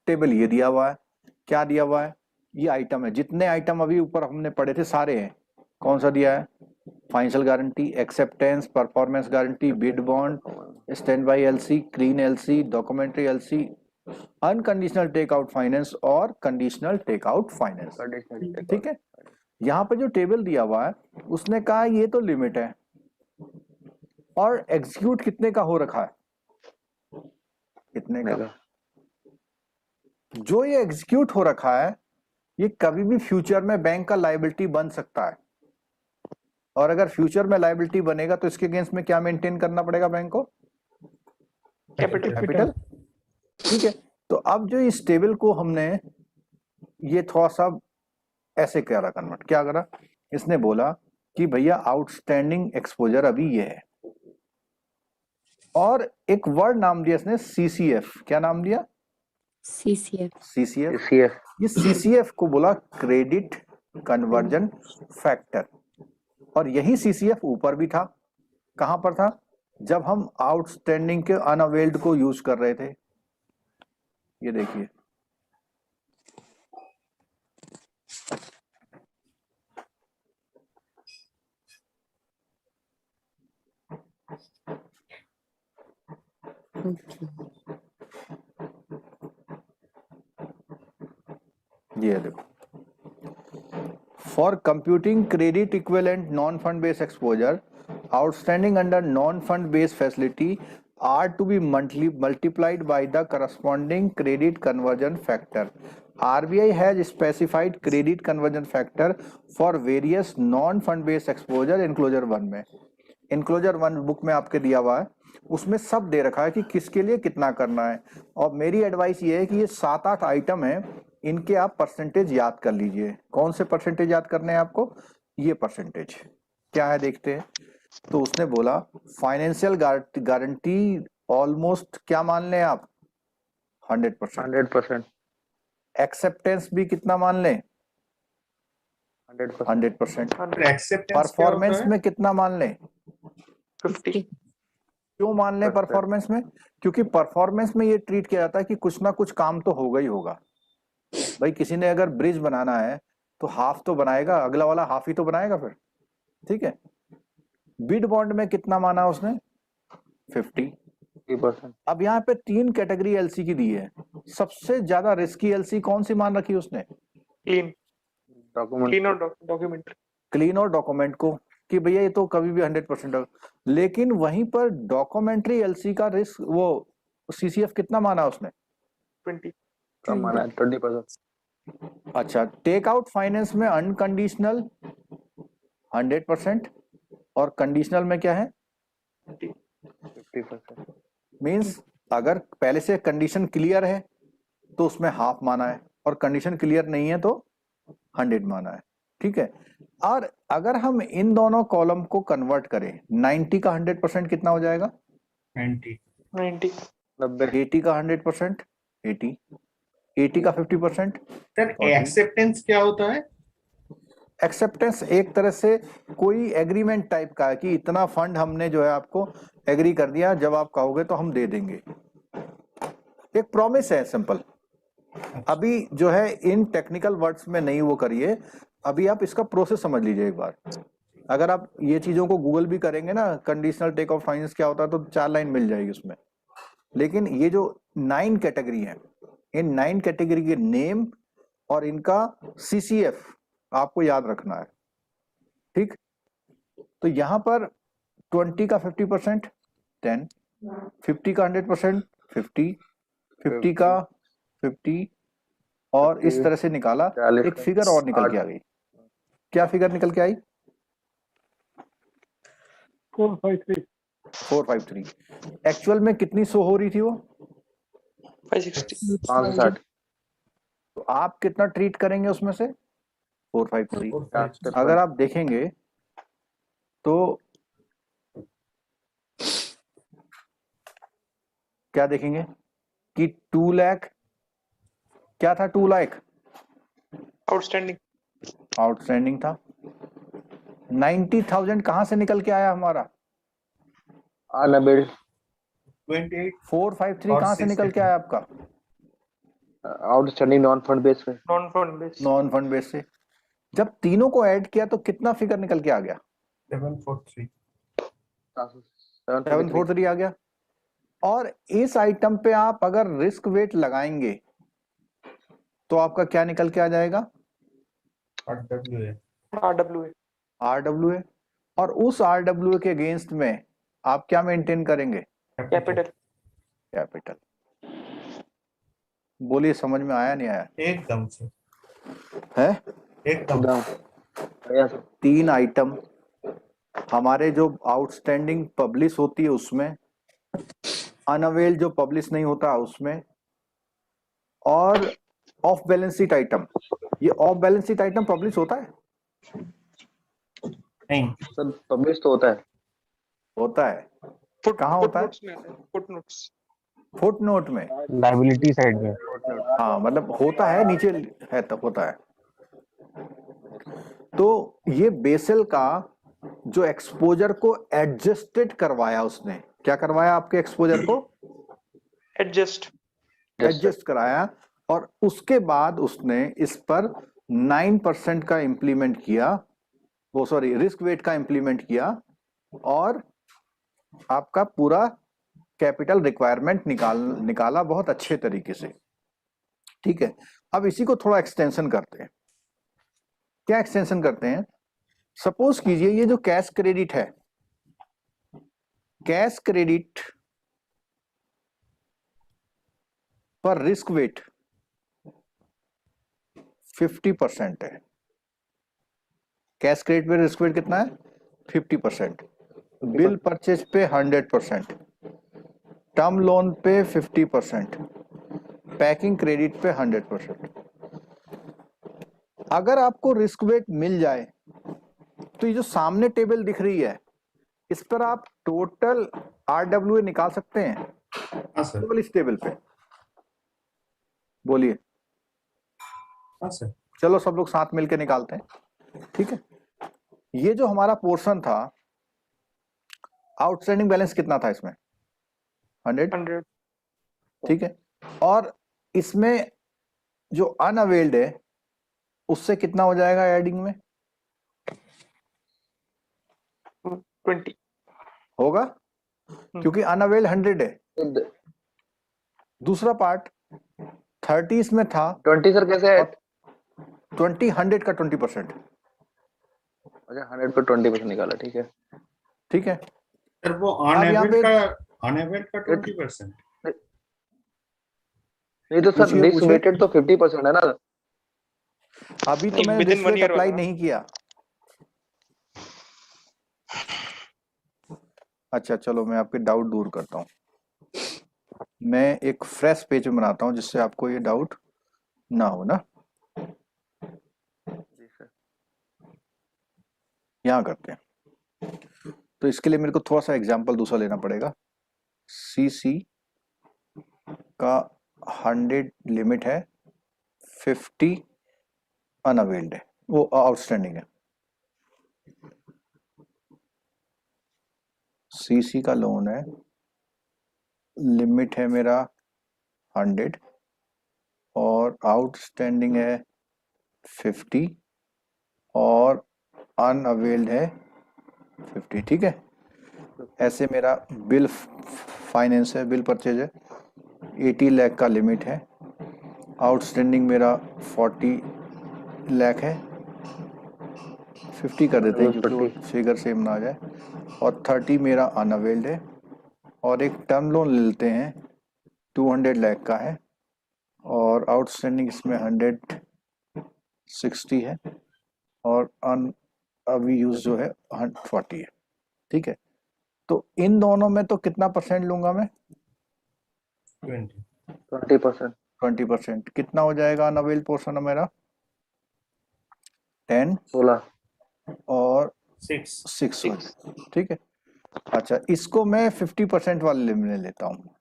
टेबल ये दिया हुआ है। क्या दिया हुआ है, ये आइटम है। जितने आइटम अभी ऊपर हमने पढ़े थे सारे हैं। कौन सा दिया है, financial guarantee, acceptance, performance guarantee, bid bond, stand by LC, clean LC, documentary LC, unconditional take out finance और कंडीशनल टेक आउट फाइनेंस, ठीक है। यहाँ पे जो टेबल दिया हुआ है उसने कहा ये तो लिमिट है, और एग्जीक्यूट कितने का हो रखा है, कितने का। जो ये एग्जीक्यूट हो रखा है ये कभी भी फ्यूचर में बैंक का लायबिलिटी बन सकता है, और अगर फ्यूचर में लायबिलिटी बनेगा तो इसके अगेंस्ट में क्या मेंटेन करना पड़ेगा बैंक को, कैपिटल, ठीक है। तो अब जो इस टेबल को हमने ये थोड़ा सा ऐसे करा कन्वर्ट, क्या करा इसने बोला कि भैया आउटस्टैंडिंग एक्सपोजर अभी ये है, और एक वर्ड नाम दिया इसने सीसीएफ, क्या नाम दिया CCF. सीसीएफ। CF ये सीसीएफ को बोला क्रेडिट कन्वर्जन फैक्टर, और यही सीसीएफ ऊपर भी था, कहां पर था, जब हम आउटस्टैंडिंग के अनअवेल्ड को यूज कर रहे थे। ये देखिए Okay. ये देखो, for computing credit equivalent non fund based exposure outstanding under non fund based facility are to be multiplied by the corresponding credit conversion factor. RBI has specified credit conversion factor for various non-fund based exposure enclosure 1 में। enclosure 1 book में आपके दिया हुआ है, उसमें सब दे रखा है कि किसके लिए कितना करना है। और मेरी एडवाइस ये है कि ये 7-8 आइटम है, इनके आप परसेंटेज याद कर लीजिए। कौन से परसेंटेज याद करने हैं आपको, ये परसेंटेज क्या है देखते हैं। तो उसने बोला फाइनेंशियल गारंटी ऑलमोस्ट क्या मान लें आप, 100%। 100%। एक्सेप्टेंस भी कितना मान लें, 100%। 100%। एक्सेप्टेंस परफॉर्मेंस में कितना मान लें, 50। क्यों मान लें परफॉर्मेंस में, क्योंकि परफॉर्मेंस में ये ट्रीट किया जाता है कि कुछ ना कुछ काम तो होगा ही होगा। भाई किसी ने अगर ब्रिज बनाना है तो हाफ तो बनाएगा, अगला वाला हाफ ही तो बनाएगा फिर, ठीक है। बिड बॉन्ड में कितना माना उसने, 50%। अब यहाँ पे 3 कैटेगरी एलसी की दी है, सबसे ज्यादा रिस्की एलसी कौन सी मान रखी उसने, क्लीन डॉक्यूमेंट और डॉक्यूमेंट। क्लीन और डॉक्यूमेंट को, कि भैया ये तो कभी भी 100%। लेकिन वहीं पर डॉक्यूमेंट्री एलसी का रिस्क वो सीसीएफ कितना माना उसने, 20। कम माना है 20%। अच्छा टेक आउट फाइनेंस में अनकंडीशनल 100% और कंडीशनल में क्या है 50%। मींस अगर पहले से कंडीशन क्लियर है तो उसमें हाफ माना है, और कंडीशन क्लियर नहीं है तो 100 माना है, ठीक है। और अगर हम इन दोनों कॉलम को कन्वर्ट करें, 90 का 100% कितना हो जाएगा, 90। 90। 90। 80 का 100% 80 का 50%। सर एक्सेप्टेंस क्या होता है? एक्सेप्टेंस एक तरह से कोई एग्रीमेंट टाइप का है कि इतना फंड हमने जो है आपको एग्री कर दिया, जब आप कहोगे तो हम दे देंगे, एक प्रॉमिस है सिंपल। अभी जो है इन टेक्निकल वर्ड्स में नहीं वो करिए, अभी आप इसका प्रोसेस समझ लीजिए एक बार। अगर आप ये चीजों को गूगल भी करेंगे ना, कंडीशनल टेक ऑफ फाइनेंस क्या होता है, तो 4 लाइन मिल जाएगी उसमें। लेकिन ये जो 9 कैटेगरी है, इन 9 कैटेगरी के नेम और इनका सीसीएफ आपको याद रखना है, ठीक। तो यहां पर 20 का 50% 10, 50 का 100% 50, 50 का 50, और इस तरह से निकाला। एक फिगर और निकल के आ गई, क्या फिगर निकल के आई, 453। एक्चुअल में कितनी शो हो रही थी वो, 560। 560। तो आप कितना ट्रीट करेंगे उसमें से, 453। अगर आप देखेंगे तो क्या देखेंगे कि 2 लाख क्या था, 2 लाख आउटस्टैंडिंग था। 90,000 कहां से निकल के आया हमारा, 28। 453 कहां से निकल के आया आपका, आउटस्टैंडिंग नॉन फंड बेस में, non fund base. Non fund base से। जब तीनों को ऐड किया तो कितना फिगर निकल के आ गया, 743। 743 आ गया। और इस आइटम पे आप अगर रिस्क वेट लगाएंगे तो आपका क्या निकल के आ जाएगा, RWA। और उस RWA के अगेंस्ट में आप क्या मेंटेन करेंगे, कैपिटल। बोलिए समझ में आया नहीं आया, एकदम से है। एकदम 3 आइटम हमारे जो आउटस्टैंडिंग पब्लिश होती है उसमें, अनअवेल जो पब्लिश नहीं होता उसमें, और ऑफ बैलेंस शीट आइटम ये of balance sheet item publish होता है? नहीं, सर पब्लिश तो होता है। होता है। फुट कहाँ होता है? फुटनोट्स में आता है, फुटनोट्स। फुट नोट में। लाइबिलिटी साइड में। हाँ मतलब होता है, नीचे है तब होता है। तो ये बेसल का जो एक्सपोजर को एडजस्टेड करवाया, उसने क्या करवाया आपके एक्सपोजर को? एडजस्ट। एडजस्ट कराया, और उसके बाद उसने इस पर 9% का इंप्लीमेंट किया, वो सॉरी रिस्क वेट का इंप्लीमेंट किया, और आपका पूरा कैपिटल रिक्वायरमेंट निकाला बहुत अच्छे तरीके से। ठीक है, अब इसी को थोड़ा एक्सटेंशन करते हैं। क्या एक्सटेंशन करते हैं? सपोज कीजिए ये जो कैश क्रेडिट है, कैश क्रेडिट पर रिस्क वेट 50% है। कैश क्रेडिट पे रिस्क वेट कितना है? 50%। बिल परचेज पे 100%, टर्म लोन पे 50%, पैकिंग क्रेडिट पे 100%। अगर आपको रिस्क वेट मिल जाए तो ये जो सामने टेबल दिख रही है, इस पर आप टोटल RWA निकाल सकते हैं हाँ सर, केवल इस टेबल पे। बोलिए। हाँ सर, चलो सब लोग साथ मिलकर निकालते हैं। ठीक है, ये जो हमारा पोर्शन था, आउटस्टैंडिंग बैलेंस कितना था इसमें? 100। 100। ठीक है, और इसमें जो अनअवेल्ड है उससे कितना हो जाएगा एडिंग में? 20। होगा, क्योंकि अनअवेल्ड 100 है। दूसरा पार्ट 30 इसमें था, 20 सर कैसे है? 20 100 का 20%। अच्छा 100 पर 20% निकाला, ठीक है। ठीक है, सर वो अब यहाँ अनएवेल्ड पे का 20%। नहीं तो सर पूछिए, रिस्क पूछिए। वेटेड तो 50% है ना। अभी तो नहीं, मैंने within risk 1 weight year apply वाला। नहीं किया। अच्छा चलो मैं आपके डाउट दूर करता हूँ। मैं एक फ्रेश पेज बनाता हूँ जिससे आपको ये डाउट ना हो ना। यहाँ करते हैं, तो इसके लिए मेरे को थोड़ा सा एग्जांपल दूसरा लेना पड़ेगा। सीसी का 100 लिमिट है, 50 अनअवेल्ड है, वो आउटस्टैंडिंग है। सीसी का लोन है, लिमिट है मेरा 100 और आउटस्टैंडिंग है 50 और अनअवेल्ड है 50। ठीक है, ऐसे मेरा बिल फाइनेंस है, बिल परचेज है, 80 लाख का लिमिट है, आउटस्टैंडिंग मेरा 40 लाख है। 50 कर देते हैं क्योंकि वो फिगर सेम ना आ जाए, और 30 मेरा अनअवेल्ड है, और एक टर्म लोन ले लेते हैं 200 लाख का है, और आउटस्टैंडिंग इसमें 160 है, और अभी यूज जो है 40 है। ठीक है, तो इन दोनों में तो कितना परसेंट लूंगा मैं? 20%। 20%। कितना हो जाएगा अनअवेल्ड पोर्शन मेरा? 10 16 और 6। 6। ठीक है, अच्छा इसको मैं 50% वाले में लेता हूँ।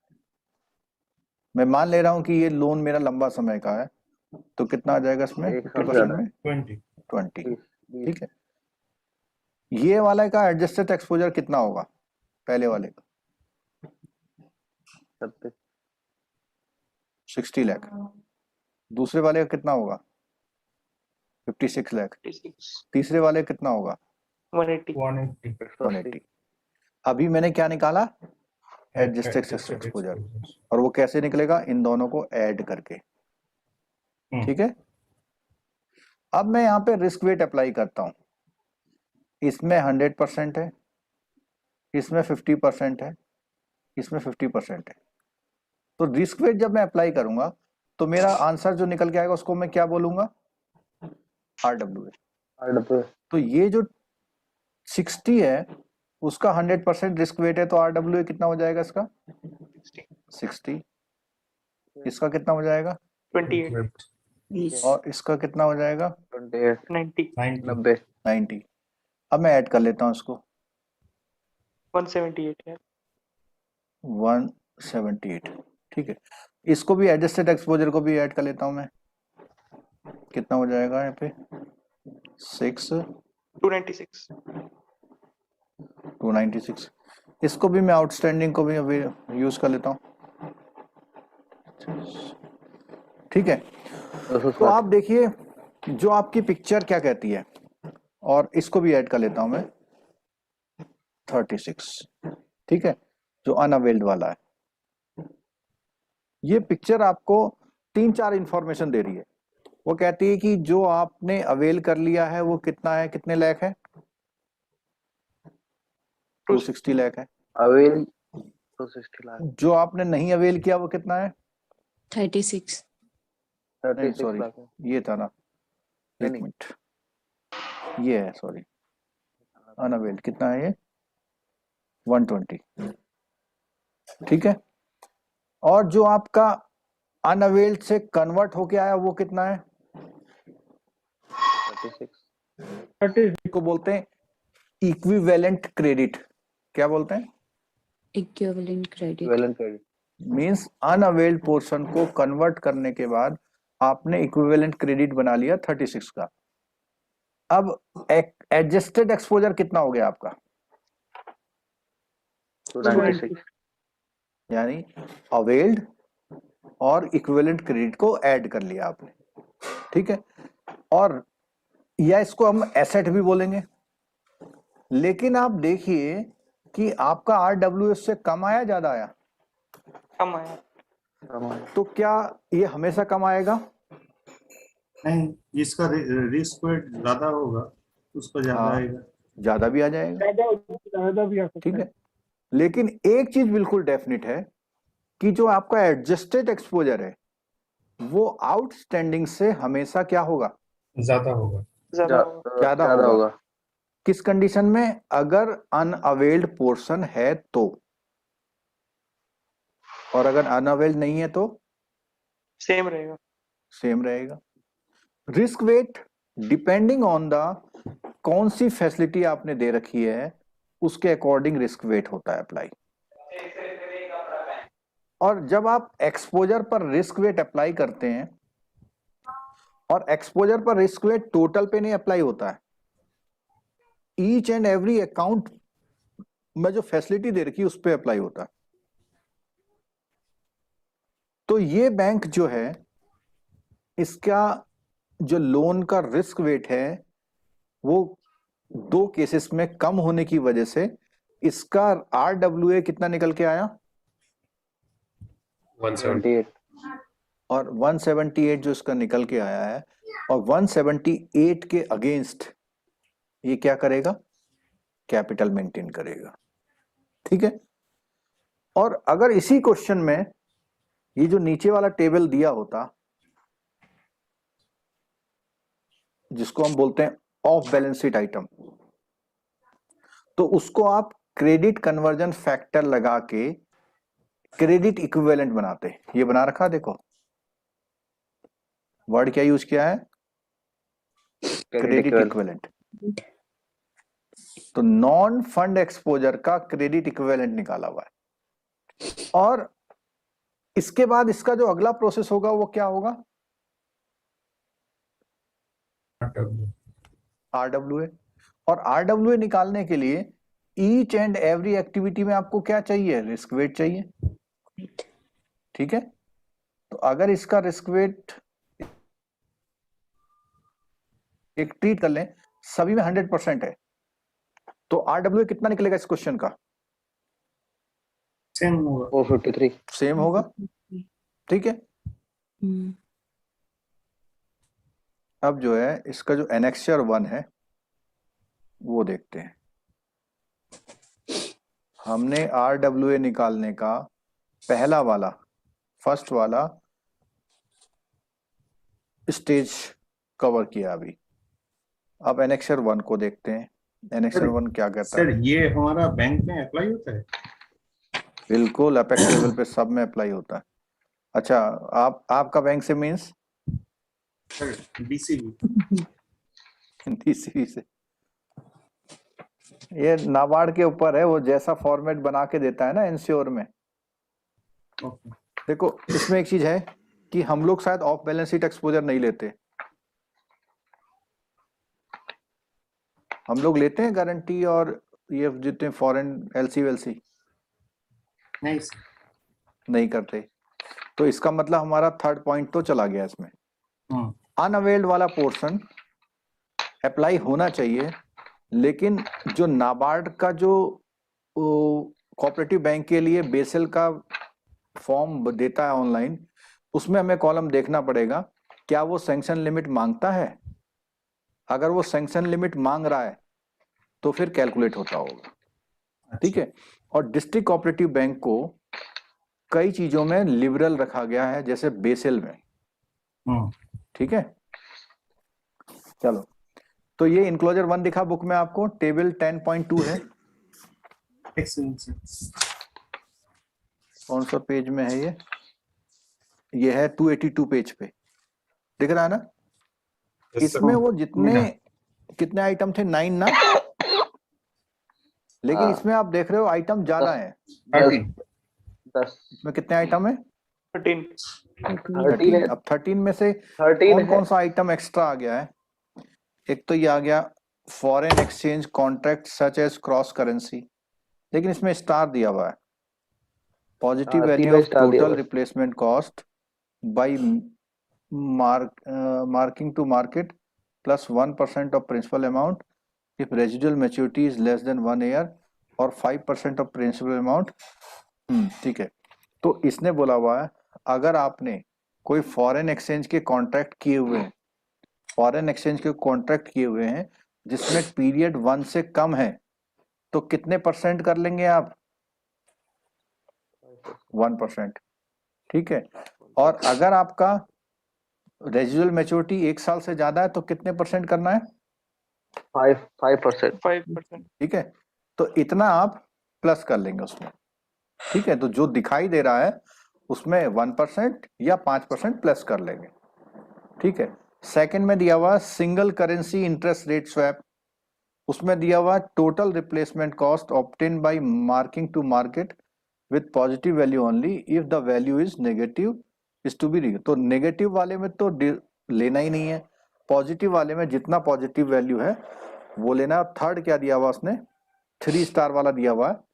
मैं मान ले रहा हूँ कि ये लोन मेरा लंबा समय का है, तो कितना आ जाएगा इसमें? 50% में 20। ठीक है, ये वाले का एडजस्टेड एक्सपोजर कितना होगा? पहले वाले का 60 लाख, दूसरे वाले का कितना होगा? 56 लाख, 56। तीसरे वाले का कितना होगा? 180। 180। अभी मैंने क्या निकाला? एडजस्टेड एक्सपोजर, और वो कैसे निकलेगा? इन दोनों को ऐड करके। ठीक है, अब मैं यहाँ पे रिस्क वेट अप्लाई करता हूँ। इसमें 100% है, इसमें 50% है, इसमें 50% है। तो रिस्क वेट जब मैं अप्लाई करूंगा तो मेरा आंसर जो निकल के आएगा उसको मैं क्या बोलूंगा? RWA। तो ये जो 60 है उसका 100% रिस्क वेट है, तो RWA कितना हो जाएगा इसका? 60। इसका कितना हो जाएगा? 28। Yes. और इसका कितना हो जाएगा? 28 90 90 90। अब मैं ऐड कर लेता हूँ इसको, 178 है 178। ठीक है, इसको भी एडजस्टेड एक्सपोजर को भी ऐड कर लेता हूँ मैं। कितना हो जाएगा यहाँ पे? 6 296 296। इसको भी मैं आउटस्टैंडिंग को भी अभी यूज कर लेता हूँ। ठीक है, तो 260 आप देखिए जो आपकी पिक्चर क्या कहती है, और इसको भी ऐड कर लेता हूं मैं 36। ठीक है, जो अनअवेल्ड वाला है। ये पिक्चर आपको 3-4 इंफॉर्मेशन दे रही है। वो कहती है कि जो आपने अवेल कर लिया है वो कितना है, कितने लाख है? 260 लाख है। अवेल 260 लाख जो आपने नहीं अवेल किया वो कितना है? 36. नहीं 36 सॉरी, लाख है। ये था ना, एक नहीं। मिनट, ये है सॉरी, अनअवेल्ड कितना है ये? 120। ठीक है, और जो आपका अनअवेल्ड से कन्वर्ट होके आया वो कितना है? 36 को बोलते हैं इक्विवेलेंट क्रेडिट। क्या बोलते हैं? Equivalent credit. Equivalent credit means unavailed portion को कन्वर्ट करने के बाद आपने इक्विवेलेंट क्रेडिट बना लिया 36 का। अब एडजस्टेड एक्सपोजर कितना हो गया आपका? 296 यानी अवेल्ड और इक्विवेलेंट क्रेडिट को ऐड कर लिया आपने। ठीक है, और या इसको हम एसेट भी बोलेंगे। लेकिन आप देखिए कि आपका आरडब्ल्यूएस से कम आया, ज्यादा आया? कम आया तो क्या ये हमेशा कम आएगा? नहीं, जिसका रिस्क वेट ज्यादा होगा उसको ज्यादा हाँ, आएगा। ज्यादा भी आ जाएगा। ज्यादा भी आ सकता ठीक है, लेकिन एक चीज बिल्कुल डेफिनेट है कि जो आपका एडजस्टेड एक्सपोजर है वो आउटस्टैंडिंग से हमेशा क्या होगा? ज्यादा होगा। ज्यादा होगा। किस कंडीशन में? अगर अनअवेल्ड पोर्शन है तो, और अगर अनअवेल्ड नहीं है तो सेम रहेगा सेम रहेगा। Risk wait depending on the कौन सी फैसिलिटी आपने दे रखी है उसके अकॉर्डिंग रिस्क वेट होता है अप्लाई। और जब आप एक्सपोजर पर रिस्क वेट अप्लाई करते हैं, और एक्सपोजर पर रिस्क वेट टोटल पे नहीं अप्लाई होता है, ईच एंड एवरी अकाउंट में जो फैसिलिटी दे रखी है उस पर अप्लाई होता है। तो ये बैंक जो है, इसका जो लोन का रिस्क वेट है वो 2 केसेस में कम होने की वजह से इसका आरडब्ल्यूए कितना निकल के आया? 178 और 178 जो इसका निकल के आया है, और 178 के अगेंस्ट ये क्या करेगा? कैपिटल मेंटेन करेगा। ठीक है, और अगर इसी क्वेश्चन में ये जो नीचे वाला टेबल दिया होता जिसको हम बोलते हैं ऑफ बैलेंस शीट आइटम, तो उसको आप क्रेडिट कन्वर्जन फैक्टर लगा के क्रेडिट इक्विवेलेंट बनाते। ये बना रखा, देखो वर्ड क्या यूज किया है? Credit equivalent. तो नॉन फंड एक्सपोजर का क्रेडिट इक्विवेलेंट निकाला हुआ है। और इसके बाद इसका जो अगला प्रोसेस होगा वो क्या होगा? आरडब्ल्यूए। और आरडब्ल्यूए निकालने के लिए ईच एंड एवरी एक्टिविटी में आपको क्या चाहिए? रिस्क वेट चाहिए। ठीक है, तो अगर इसका रिस्क वेट एक ट्रीट कर लें, सभी में 100% है, तो आरडब्ल्यूए कितना निकलेगा इस क्वेश्चन का? सेम होगा 453 सेम होगा। ठीक है, Hmm. अब जो है इसका जो एनेक्सचर 1 है वो देखते हैं। हमने आरडब्ल्यूए निकालने का पहला वाला, फर्स्ट वाला स्टेज कवर किया अभी। अब एनेक्सचर 1 को देखते हैं। एनेक्सचर 1 क्या कहता सर। है? ये हमारा बैंक में अप्लाई होता है? बिल्कुल, अपेक्स लेवल पे सब में अप्लाई होता है। अच्छा, आपका बैंक से मीन्स सर डीसीबी डीसीबी से ये नाबार्ड के ऊपर है, वो जैसा फॉर्मेट बना के देता है ना इंश्योर में। ओके देखो इसमें एक चीज है कि हम लोग शायद ऑफ बैलेंस शीट एक्सपोजर नहीं लेते, हम लोग लेते हैं गारंटी और ये जितने फॉरेन एलसी वेलसी नहीं सर नहीं करते, तो इसका मतलब हमारा थर्ड पॉइंट तो चला गया इसमें। अनअवेल्ड वाला पोर्शन अप्लाई होना चाहिए, लेकिन जो नाबार्ड का जो कोऑपरेटिव बैंक के लिए बेसल का फॉर्म देता है ऑनलाइन, उसमें हमें कॉलम देखना पड़ेगा क्या वो सैंक्शन लिमिट मांगता है। अगर वो सैंक्शन लिमिट मांग रहा है तो फिर कैलकुलेट होता होगा, ठीक है। और डिस्ट्रिक्ट कोऑपरेटिव बैंक को कई चीजों में लिबरल रखा गया है, जैसे बेसल में, ठीक है। चलो, तो ये इनक्लोजर 1 दिखा बुक में आपको, टेबल 10.2 है। Excellent sir. कौन सा पेज में है ये है 282 पेज पे, दिख रहा है ना। इसमें वो जितने कितने आइटम थे 9 ना, लेकिन इसमें आप देख रहे हो आइटम ज्यादा है। 10 इसमें कितने आइटम है? 13 13 अब 13 में से 13 कौन है। कौन सा आइटम एक्स्ट्रा आ गया है? एक तो ये आ गया foreign exchange contract such as cross currency, लेकिन इसमें स्टार दिया हुआ है। Positive value of total replacement cost by marking to market plus 1% of principal amount if residual maturity is less than 1 year और 5% ऑफ प्रिंसिपल अमाउंट। ठीक है, तो इसने बोला हुआ है अगर आपने कोई फॉरेन एक्सचेंज के कॉन्ट्रैक्ट किए हुए हैं, फॉरेन एक्सचेंज के कॉन्ट्रैक्ट किए हुए हैं जिसमें पीरियड 1 से कम है, तो कितने परसेंट कर लेंगे आप? 1%, ठीक है। और अगर आपका रेजिडुअल मैच्योरिटी 1 साल से ज्यादा है तो कितने परसेंट करना है? 5%। 5%। ठीक है, तो इतना आप प्लस कर लेंगे उसमें, ठीक है। तो जो दिखाई दे रहा है उसमें 1% या 5% प्लस कर लेंगे, ठीक है। सेकंड में दिया हुआ single currency interest rate swap, उसमें दिया हुआ total replacement cost obtain by marking to market with positive value only if the value is negative is to be. तो नेगेटिव वाले में तो लेना ही नहीं है, पॉजिटिव वाले में जितना पॉजिटिव वैल्यू है वो लेना। थर्ड क्या दिया हुआ उसने? 3 स्टार वाला दिया हुआ है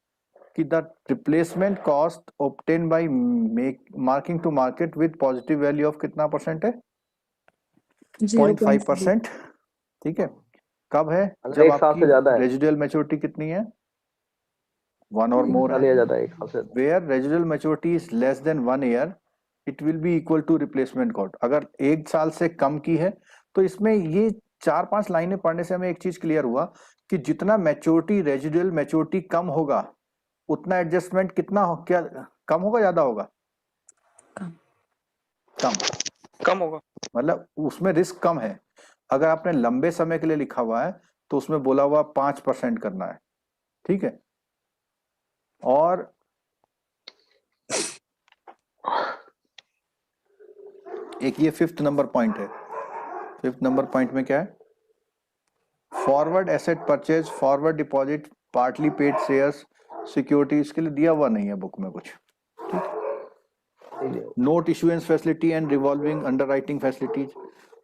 कि the replacement cost obtain by marking to market with positive value of कितना परसेंट है? 0.5%, ठीक है। कब है? जब आपकी रेजिडुअल मैच्योरिटी कितनी है? 1 और मोर है। Where residual maturity is less than 1 year it will be equal to replacement cost. अगर 1 साल से कम की है तो इसमें ये 4-5 लाइनें पढ़ने से हमें एक चीज क्लियर हुआ कि जितना मैच्योरिटी रेजिडुअल मैच्योरिटी कम होगा उतना एडजस्टमेंट कितना हो, क्या कम होगा ज्यादा होगा? कम होगा, मतलब उसमें रिस्क कम है। अगर आपने लंबे समय के लिए लिखा हुआ है तो उसमें बोला हुआ 5% करना है, ठीक है। और एक ये 5th नंबर पॉइंट है। 5th नंबर पॉइंट में क्या है? Forward asset purchase, forward deposit, partly paid shares, security, इसके लिए दिया हुआ नहीं है बुक में कुछ, ठीक। Note issuance facility and revolving underwriting facilities.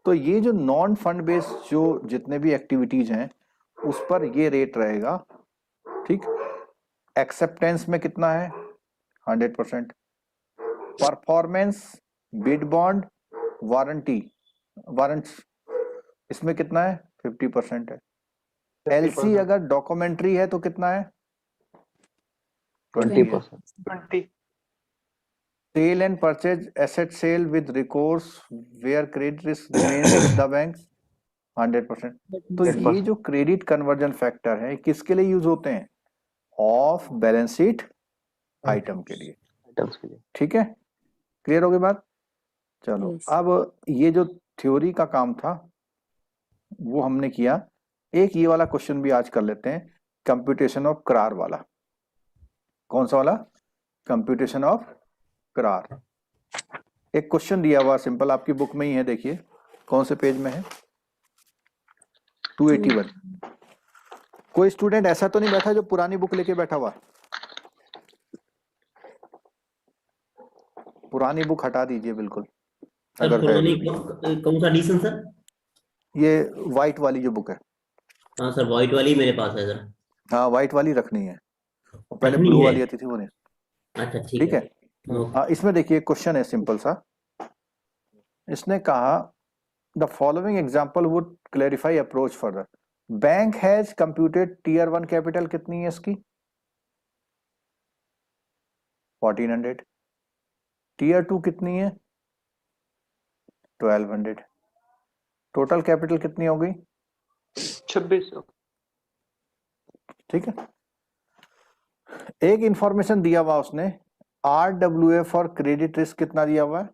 तो ये जो नॉन फंड बेस्ड जो जितने भी एक्टिविटीज हैं उस पर ये रेट रहेगा, ठीक। एक्सेप्टेंस में कितना है? 100%। परफॉर्मेंस, बिड बॉन्ड, वारंट्स, इसमें कितना है? 50% है। एलसी अगर डॉक्यूमेंट्री है तो कितना है? 20%। Sale and purchase asset sale with recourse where credit risk remains with the bank 100%। तो ये जो क्रेडिट कन्वर्जन फैक्टर है किसके लिए यूज होते हैं? ऑफ बैलेंस शीट आइटम के लिए, ठीक है। क्लियर हो गई बात? चलो, अब ये जो थ्योरी का काम था वो हमने किया। एक ये वाला क्वेश्चन भी आज कर लेते हैं, कंप्यूटेशन ऑफ करार वाला। कौन सा वाला? कंप्यूटेशन ऑफ करार। एक क्वेश्चन दिया हुआ सिंपल, आपकी बुक में ही है, देखिए। कौन से पेज में है? 281। कोई स्टूडेंट ऐसा तो नहीं बैठा जो पुरानी बुक लेके बैठा हुआ? पुरानी बुक हटा दीजिए बिल्कुल, सर अगर है पुरानी तो। कौन सा एडिशन सर? ये व्हाइट वाली जो बुक है। हाँ सर, व्हाइट वाली मेरे पास है सर। हाँ, व्हाइट वाली रखनी है, वो पहले रखनी ब्लू है? वाली आती थी वो नहीं। अच्छा ठीक ठीक है। है। ओके। हाँ, इसमें देखिए क्वेश्चन है सिंपल सा। इसने कहा the following example would clarify approach further. Bank has computed tier 1 capital कितनी है इसकी? 1400। टीयर 2 कितनी है? 1200। टोटल कैपिटल कितनी हो गई? 2600। ठीक है। एक इंफॉर्मेशन दिया हुआ उसने, RWA फॉर क्रेडिट रिस्क कितना दिया हुआ है?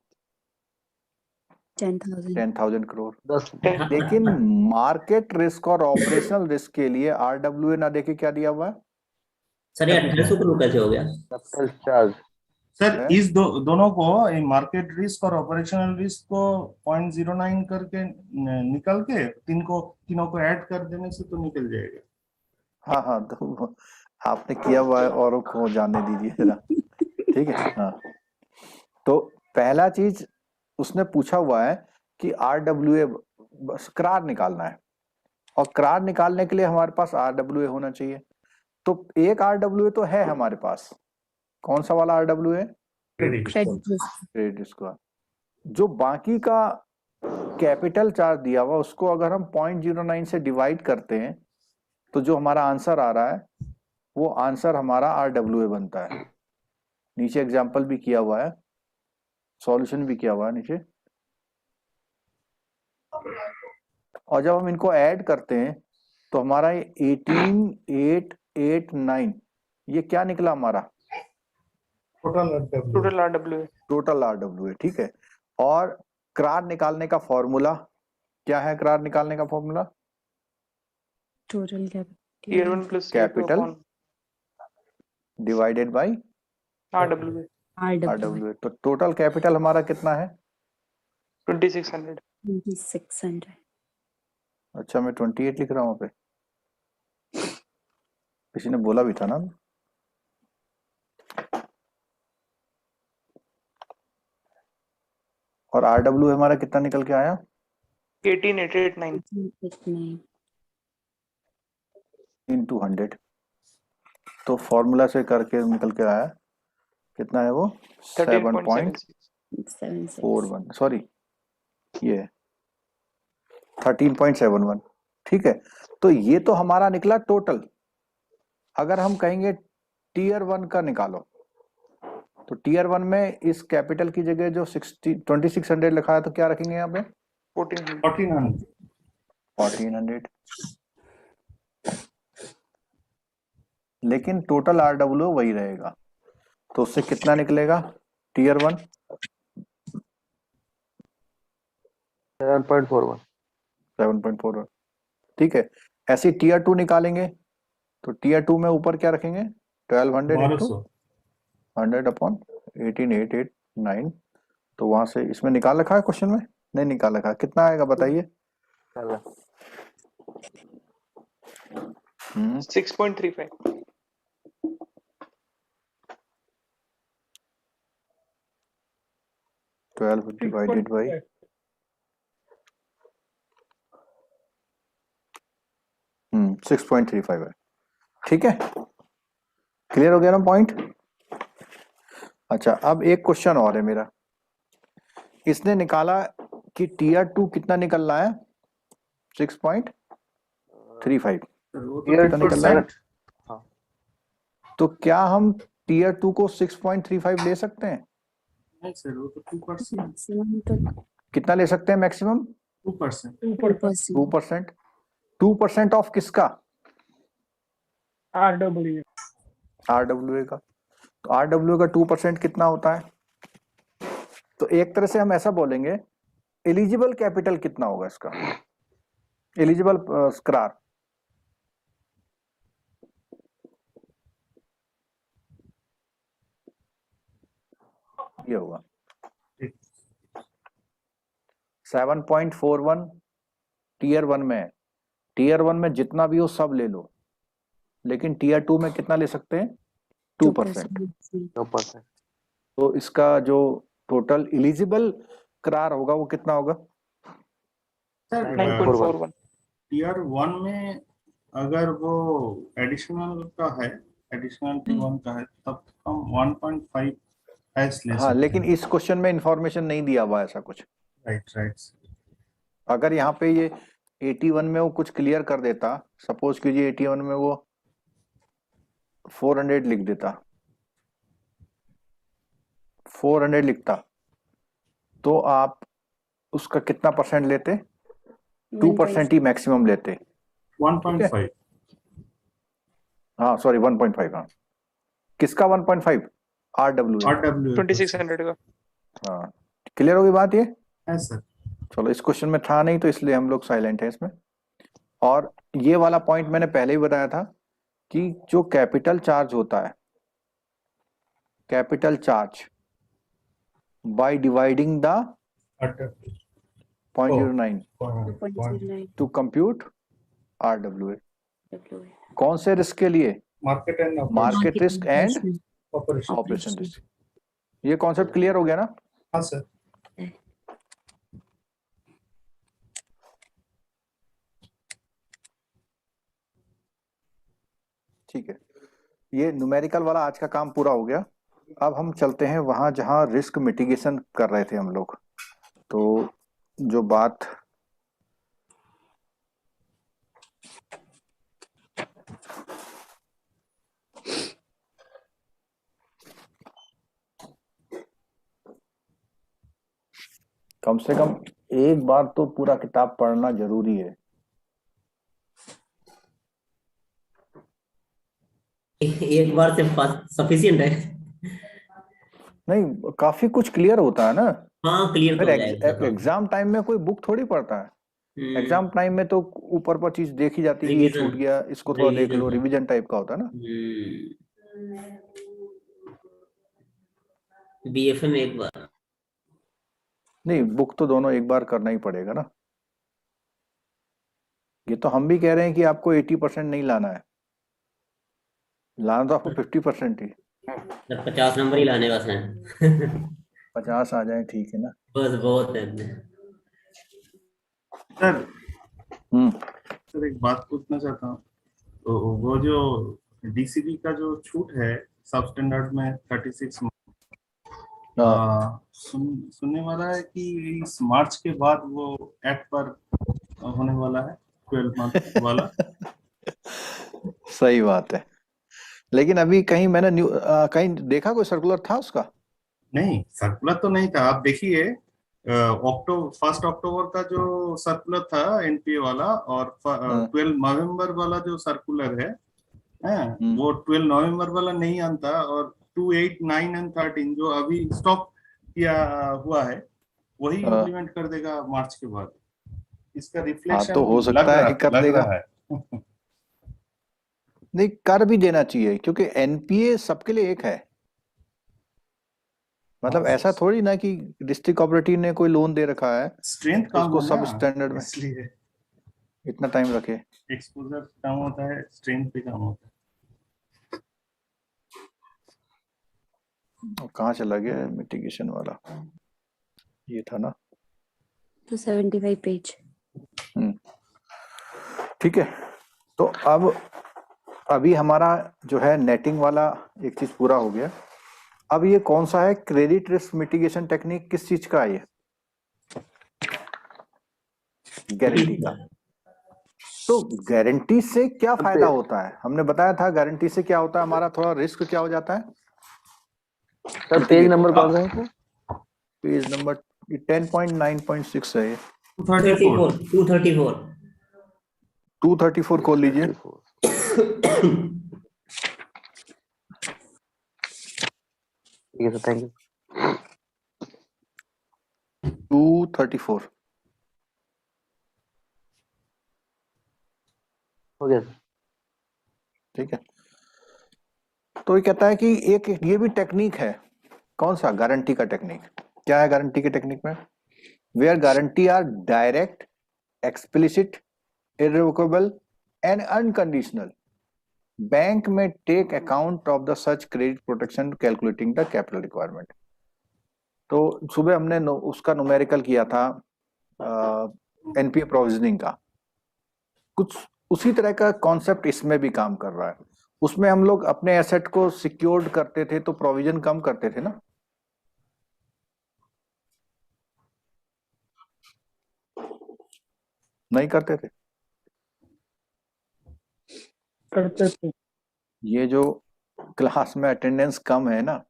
10,000. 10,000 करोड़। 10 लेकिन मार्केट रिस्क और ऑपरेशनल रिस्क के लिए RWA ना देके क्या दिया हुआ है? सर ये 2800 करोड़ कैसे हो गया? Capital charge. सर है? इस दोनों को मार्केट रिस्क और ऑपरेशनल रिस्क को 0.09 करके निकल के तीनों को ऐड कर देने से तो निकल जाएगा। हाँ हाँ, तो आपने किया हुआ है, औरों को जानने दीजिए जरा। ठीक है। हाँ, तो पहला चीज उसने पूछा हुआ है कि RWA करार निकालना है, और करार निकालने के लिए हमारे पास RWA होना चाहिए। तो एक RWA तो है हमारे पास। कौन सा वाला RWA? Credit risk. Credit risk का। जो बाकी का कैपिटल चार्ज दिया हुआ उसको अगर हम 0.09 से डिवाइड करते हैं तो जो हमारा आंसर आ रहा है वो आंसर हमारा RWA बनता है। नीचे एग्जाम्पल भी किया हुआ है, सॉल्यूशन भी किया हुआ है नीचे। और जब हम इनको ऐड करते हैं तो हमारा 18,889 ये क्या निकला हमारा? Total RWA। Total RWA। ठीक है। और करार निकालने का फॉर्मूला क्या है? करार निकालने का formula Total Tier capital. 1 plus Tier 2 capital upon divided by RWA। RWA। तो टोटल कैपिटल हमारा कितना है? 2600। 2,600. अच्छा, मैं 28 लिख रहा हूँ पे, किसी ने बोला भी था ना। और RWA हमारा कितना निकल के आया? 18,889। 18,889. इंटू 100। तो फॉर्मूला से करके निकल के आया कितना है वो? 13.76। 7.41। सॉरी, ये 13.71। ठीक है। तो ये तो हमारा निकला टोटल। अगर हम कहेंगे टीयर 1 का निकालो, तो टीयर 1 में इस कैपिटल की जगह जो 2600 लिखा है तो क्या रखेंगे यहाँ पे? 1400। 1400। 1400। लेकिन टोटल RWA वही रहेगा, तो उससे कितना निकलेगा? टीयर 1 7.41। 7.41। ठीक है। ऐसे टीयर 2 निकालेंगे तो टीयर 2 में ऊपर क्या रखेंगे? 1200 इंटू 1200। 100 अपॉन 18,889। तो वहां से इसमें निकाल रखा है क्वेश्चन में? नहीं निकाल रखा। कितना आएगा बताइए? चलो 6.35। 12 डिवाइडेड बाई 6.35 है। ठीक है, क्लियर हो गया ना पॉइंट? अच्छा, अब एक क्वेश्चन और है मेरा। इसने निकाला कि टीयर 2 कितना निकल रहा है? 6.35। कितना निकल रहा है? हाँ। तो क्या हम टीयर 2 को 6.35 ले सकते हैं? नहीं सर, वो तो 2%। Maximum to कितना ले सकते हैं मैक्सिमम? 2%। 2%. 2%। 2% ऑफ किसका? RWA. RWA का। तो RWA का 2% कितना होता है? तो एक तरह से हम ऐसा बोलेंगे, एलिजिबल कैपिटल कितना होगा इसका? एलिजिबल करार ये होगा 7.41 टीयर 1 में है। टीयर 1 में जितना भी हो सब ले लो, लेकिन टीयर 2 में कितना ले सकते हैं? 2%। 2%। तो इसका जो टोटल एलिजिबल करार होगा वो कितना होगा? सर 9.41। टीयर 1 में अगर वो एडिशनल का है, एडिशनल T1 का है, तब हम 1.5 एस ले हाँ, सकते लेकिन हैं। इस क्वेश्चन में इंफॉर्मेशन नहीं दिया हुआ ऐसा कुछ। राइट। अगर यहाँ पे ये 81 में वो कुछ क्लियर कर देता, सपोज कीजिए 81 में वो 400 लिख देता, 400 लिखता, तो आप उसका कितना परसेंट लेते? 2% ही मैक्सिमम लेते। 1.5। हाँ सॉरी 1.5। हाँ, किसका 1.5? RWA। 2600 का। हाँ, क्लियर होगी बात ये? है सर। चलो, इस क्वेश्चन में था नहीं तो इसलिए हम लोग साइलेंट है इसमें। और ये वाला पॉइंट मैंने पहले ही बताया था कि जो कैपिटल चार्ज होता है, capital charge by dividing the 0.09 to compute RWA। कौन से रिस्क के लिए? Market and market risk and operation risk. ये कॉन्सेप्ट क्लियर हो गया ना? हाँ सर। ठीक है, ये न्यूमेरिकल वाला आज का काम पूरा हो गया। अब हम चलते हैं वहां जहां रिस्क मिटिगेशन कर रहे थे हम लोग। तो जो बात कम से कम एक बार तो पूरा किताब पढ़ना जरूरी है। एक बार से सफिशिएंट है। नहीं, काफी कुछ क्लियर होता है ना। हाँ, क्लियर तो फिर हो जाएगा सर। एग्जाम टाइम में कोई बुक थोड़ी पढ़ता है। एग्जाम टाइम में तो ऊपर पर चीज देखी जाती है कि ये रिवीजन, छूट गया, इसको थोड़ा देख लो, रिवीजन। रिवीजन टाइप का होता है ना। BFA में एक बार। नहीं, बुक तो दोनों एक बार करना ही पड़ेगा ना। ये तो हम भी कह रहे हैं कि आपको 80% नहीं लाना है, लाना तो आपको 50% ही। सर 50 नंबर ही लाने बस हैं। 50 आ जाए ठीक है ना। बस बहुत है। सर हम्म, सर एक बात पूछना चाहता हूँ। तो वो जो DCB का जो छूट है सब स्टैंडर्ड में 36 सुनने वाला है कि इस मार्च के बाद वो एक्ट पर होने वाला है 12 मंथ वाला। सही बात है, लेकिन अभी कहीं मैंने कहीं देखा कोई सर्कुलर था उसका? नहीं, सर्कुलर तो नहीं था। आप देखिए 1 अक्टूबर का जो सर्कुलर था NPA वाला और 12 नवंबर वाला जो सर्कुलर है, वो 12 नवंबर वाला नहीं आता, और 2, 8, 9 एंड 13 जो अभी स्टॉप किया हुआ है वही इम्प्लीमेंट कर देगा मार्च के बाद। इसका रिफ्लेक्शन तो हो सकता है कर देगा। है। नहीं, कर भी देना चाहिए, क्योंकि NPA सबके लिए एक है। मतलब ऐसा थोड़ी ना कि डिस्ट्रिक्ट कोऑपरेटिव ने कोई लोन दे रखा है स्ट्रेंथ तो उसको सब स्टैंडर्ड में इसलिए इतना टाइम रखे। एक्सपोजर कम होता है, स्ट्रेंथ भी कम होता है। कहाँ चला गया मिटिगेशन वाला? ये था ना। तो 75 पेज। ठीक है, तो अब अभी हमारा जो है नेटिंग वाला एक चीज पूरा हो गया। अब ये कौन सा है क्रेडिट रिस्क मिटिगेशन टेक्निक? किस चीज का है ये? गारंटी का। तो गारंटी से क्या फायदा होता है? हमने बताया था गारंटी से क्या होता है, हमारा थोड़ा रिस्क क्या हो जाता है। सर पेज नंबर कौन सा है? पेज नंबर 10.9.6 है ये। 234 खोल लीजिए। ठीक है सर, थैंक यू। 234 हो गया सर। ठीक है, तो ये कहता है कि एक ये भी टेक्निक है। कौन सा? गारंटी का टेक्निक। क्या है गारंटी के टेक्निक में? where guarantee are direct, explicit, irrevocable and unconditional. Bank may take account of the such credit protection calculating the capital requirement. तो सुबह हमने उसका न्यूमेरिकल किया था एनपीए प्रोविजनिंग का, कुछ उसी तरह का कॉन्सेप्ट इसमें भी काम कर रहा है। उसमें हम लोग अपने एसेट को सिक्योर्ड करते थे तो प्रोविजन कम करते थे ना, नहीं करते थे? करते थे। ये जो क्लास में अटेंडेंस कम है ना,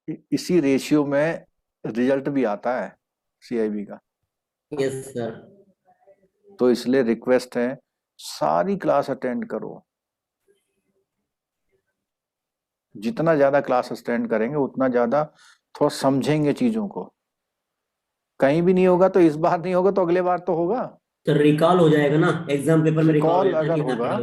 इसी रेशियो में रिजल्ट भी आता है सीआईबी का। Yes sir. तो इसलिए रिक्वेस्ट है सारी क्लास अटेंड करो, जितना ज्यादा क्लास अटेंड करेंगे उतना ज्यादा थोड़ा समझेंगे चीजों को। कहीं भी नहीं होगा तो इस बार नहीं होगा तो अगले बार तो होगा। सर रिकॉल हो जाएगा ना, एग्जाम पेपर में रिकॉल रिकॉल अगर होगा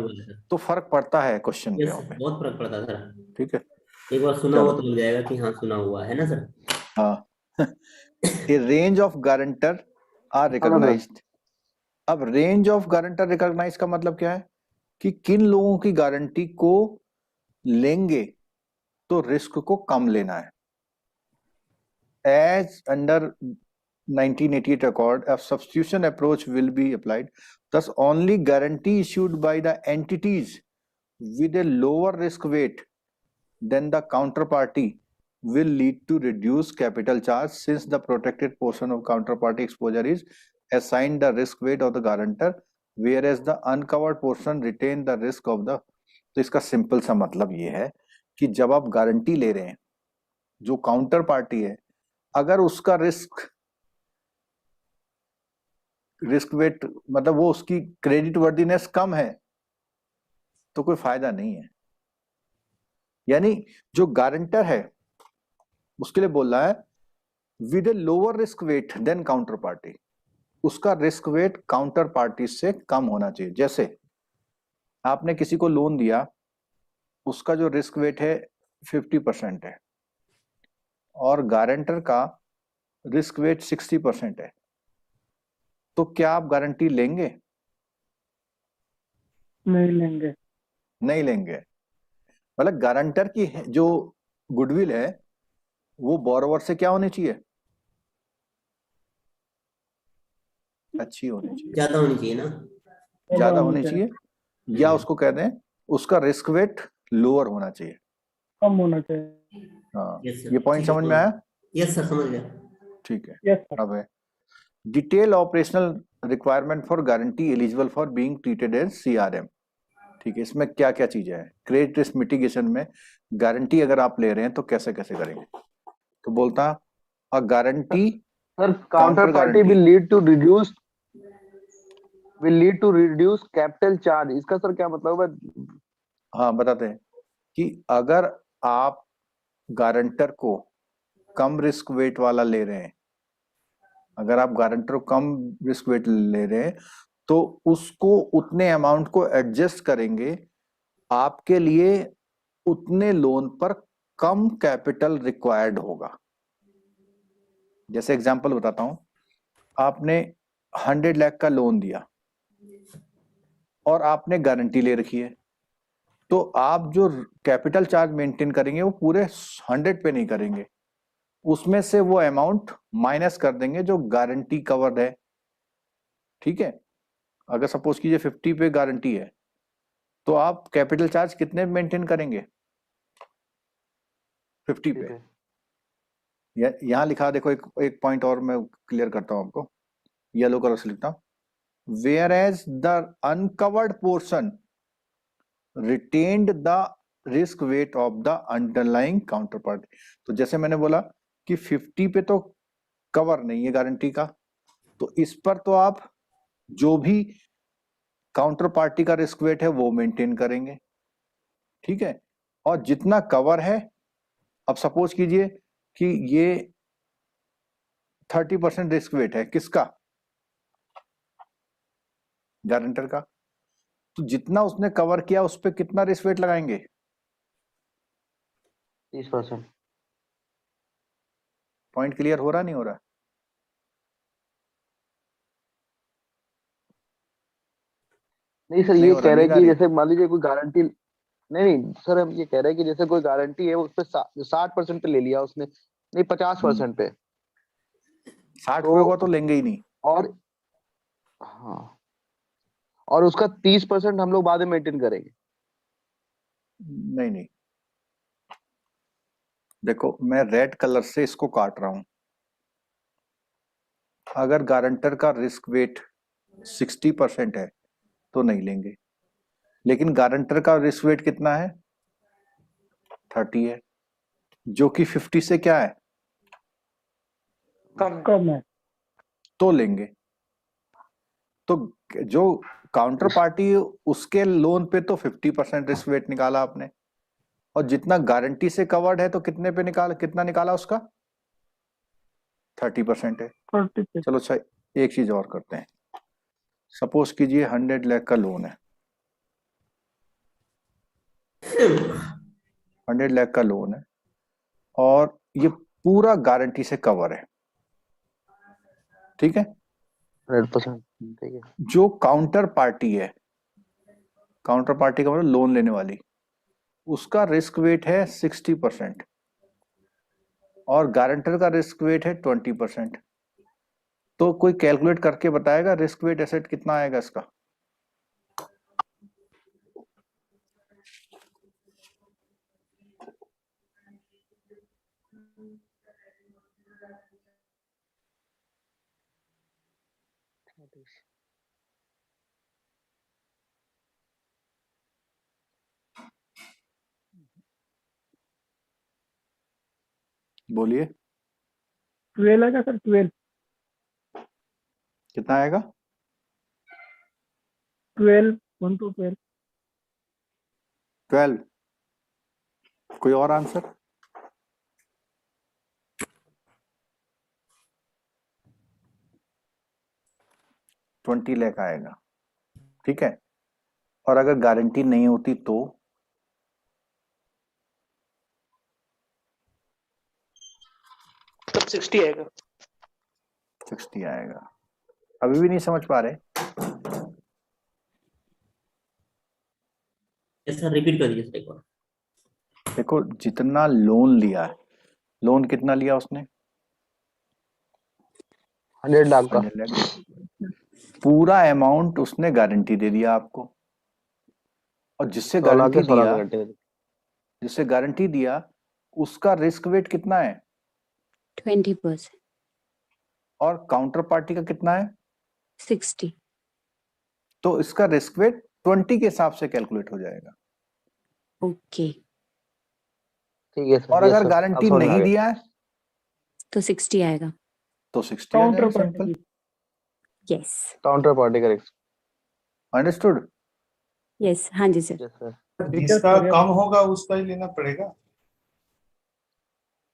तो फर्क पड़ता है क्वेश्चन के यस बहुत फर्क पड़ता है सर। ठीक है, एक बार सुना हुआ तो लग जाएगा कि हाँ सुना हुआ है ना सर। हाँ। A range of guarantor are recognized. अब रेंज ऑफ गारंटर रिकॉग्नाइज का मतलब क्या है कि किन लोगों की गारंटी को लेंगे तो रिस्क को कम लेना है। As under 1988 accord, a substitution approach will be applied. Thus, only guarantee issued by the entities with a lower risk weight than the counterparty will lead to reduced capital charge, since the protected portion of counterparty exposure is assigned the risk weight of the guarantor, whereas the uncovered portion retain the risk of the। तो इसका simple सा मतलब ये है कि जब आप guarantee ले रहे हैं, जो काउंटर पार्टी है अगर उसका रिस्क वेट मतलब वो उसकी क्रेडिट वर्दीनेस कम है तो कोई फायदा नहीं है। यानी जो गारंटर है उसके लिए बोल रहा है with a lower risk weight than counter party, उसका रिस्क वेट काउंटर पार्टी से कम होना चाहिए। जैसे आपने किसी को लोन दिया, उसका जो रिस्क वेट है 50% है और गारंटर का रिस्क वेट 60% है, तो क्या आप गारंटी लेंगे? नहीं लेंगे। नहीं लेंगे। मतलब गारंटर की जो गुडविल है वो बोरोवर से क्या होनी चाहिए? अच्छी होनी चाहिए, ज्यादा होनी चाहिए ना, ज्यादा होनी चाहिए, या उसको कह दें उसका रिस्क वेट लोअर होना चाहिए, कम होना चाहिए। हाँ। Yes, sir. ये पॉइंट समझ में आया? यस सर समझ गया। ठीक है। Yes sir. अब है detail operational requirement for guarantee eligible for being treated as CRM. ठीक है, इसमें क्या क्या चीजें हैं? क्रेडिट रिस्क मिटिगेशन में गारंटी अगर आप ले रहे हैं तो कैसे कैसे करेंगे? तो बोलता a guarantee sir counter party will lead to reduce capital charge, इसका सर क्या मतलब है? हाँ बताते हैं कि अगर आप गारंटर को कम रिस्क वेट वाला ले रहे हैं, अगर आप गारंटर को कम रिस्क वेट ले रहे हैं तो उसको उतने अमाउंट को एडजस्ट करेंगे, आपके लिए उतने लोन पर कम कैपिटल रिक्वायर्ड होगा। जैसे एग्जांपल बताता हूं, आपने 100 लाख का लोन दिया और आपने गारंटी ले रखी है, तो आप जो कैपिटल चार्ज मेंटेन करेंगे वो पूरे 100 पे नहीं करेंगे, उसमें से वो अमाउंट माइनस कर देंगे जो गारंटी कवर्ड है। ठीक है, अगर सपोज कीजिए 50 पे गारंटी है तो आप कैपिटल चार्ज कितने मेंटेन करेंगे? 50 पे। यहां लिखा देखो, एक पॉइंट और मैं क्लियर करता हूं आपको, येलो कलर से लिखता हूं, whereas the uncovered portion retained the risk weight of the underlying counter party. तो जैसे मैंने बोला कि 50 पे तो कवर नहीं है गारंटी का, तो इस पर तो आप जो भी काउंटर पार्टी का रिस्क वेट है वो मेंटेन करेंगे। ठीक है, और जितना कवर है, अब सपोज कीजिए कि ये 30% रिस्क वेट है, किसका? गारंटर का। तो जितना उसने कवर किया उस पर कितना रिस्क वेट लगाएंगे? 30%। पॉइंट क्लियर हो रहा नहीं हो रहा? नहीं सर, नहीं ये हो रहा कह रहे हैं कि निगारी। जैसे मान लीजिए कोई गारंटी, नहीं नहीं सर, हम ये कह रहे हैं कि जैसे कोई गारंटी है उस पे 60% पे ले लिया उसने, नहीं 50% पे, 60 तो पे होगा तो लेंगे ही नहीं। और हाँ, और उसका 30% हम लोग बाद में मेंटेन करेंगे। नहीं नहीं, देखो मैं रेड कलर से इसको काट रहा हूं। अगर गारंटर का रिस्क वेट 60% है तो नहीं लेंगे, लेकिन गारंटर का रिस्क वेट कितना है? 30 है, जो कि 50 से क्या है? कम कम है। तो लेंगे। तो जो काउंटर पार्टी उसके लोन पे तो 50% रिस्क वेट निकाला आपने, और जितना गारंटी से कवर्ड है तो कितने पे कितना निकाला उसका? 30% है। 30 चलो अच्छा, एक चीज और करते हैं। सपोज कीजिए 100 लाख का लोन है, 100 लाख का लोन है, और ये पूरा गारंटी से कवर है, ठीक है। 100%, ठीक है। जो काउंटर पार्टी है, काउंटर पार्टी का मतलब लोन लेने वाली, उसका रिस्क वेट है 60% और गारंटर का रिस्क वेट है 20%। तो कोई कैलकुलेट करके बताएगा रिस्क वेट एसेट कितना आएगा इसका? बोलिए 12 आएगा सर, 12 कितना आएगा? 12, 1 to 12। 12। कोई और आंसर? $20 लाख आएगा, ठीक है। और अगर गारंटी नहीं होती तो? तब 60 आएगा। 60 आएगा। अभी भी नहीं समझ पा रहे? सर रिपीट कर दीजिए सर एक बार। देखो जितना लोन लिया है, लोन कितना लिया उसने? 100 लाख का। 100 लाख। पूरा अमाउंट उसने गारंटी दे दिया आपको, और 100 लाख के 16 घंटे। जिससे गारंटी दिया उसका रिस्क वेट कितना है? 20%। और काउंटर पार्टी का कितना है? 60। तो इसका रिस्क वेट 20 के हिसाब से कैलकुलेट हो जाएगा। ओके। ठीक है सर। और अगर गारंटी नहीं दिया है तो 60 आएगा। तो 60 आ काउंटर जाएगा, simple. Party. Yes. Counter party का रिस्क। अंडरस्टूड? यस, हाँ जी सर। Yes sir. जिसका कम होगा उसका ही लेना पड़ेगा।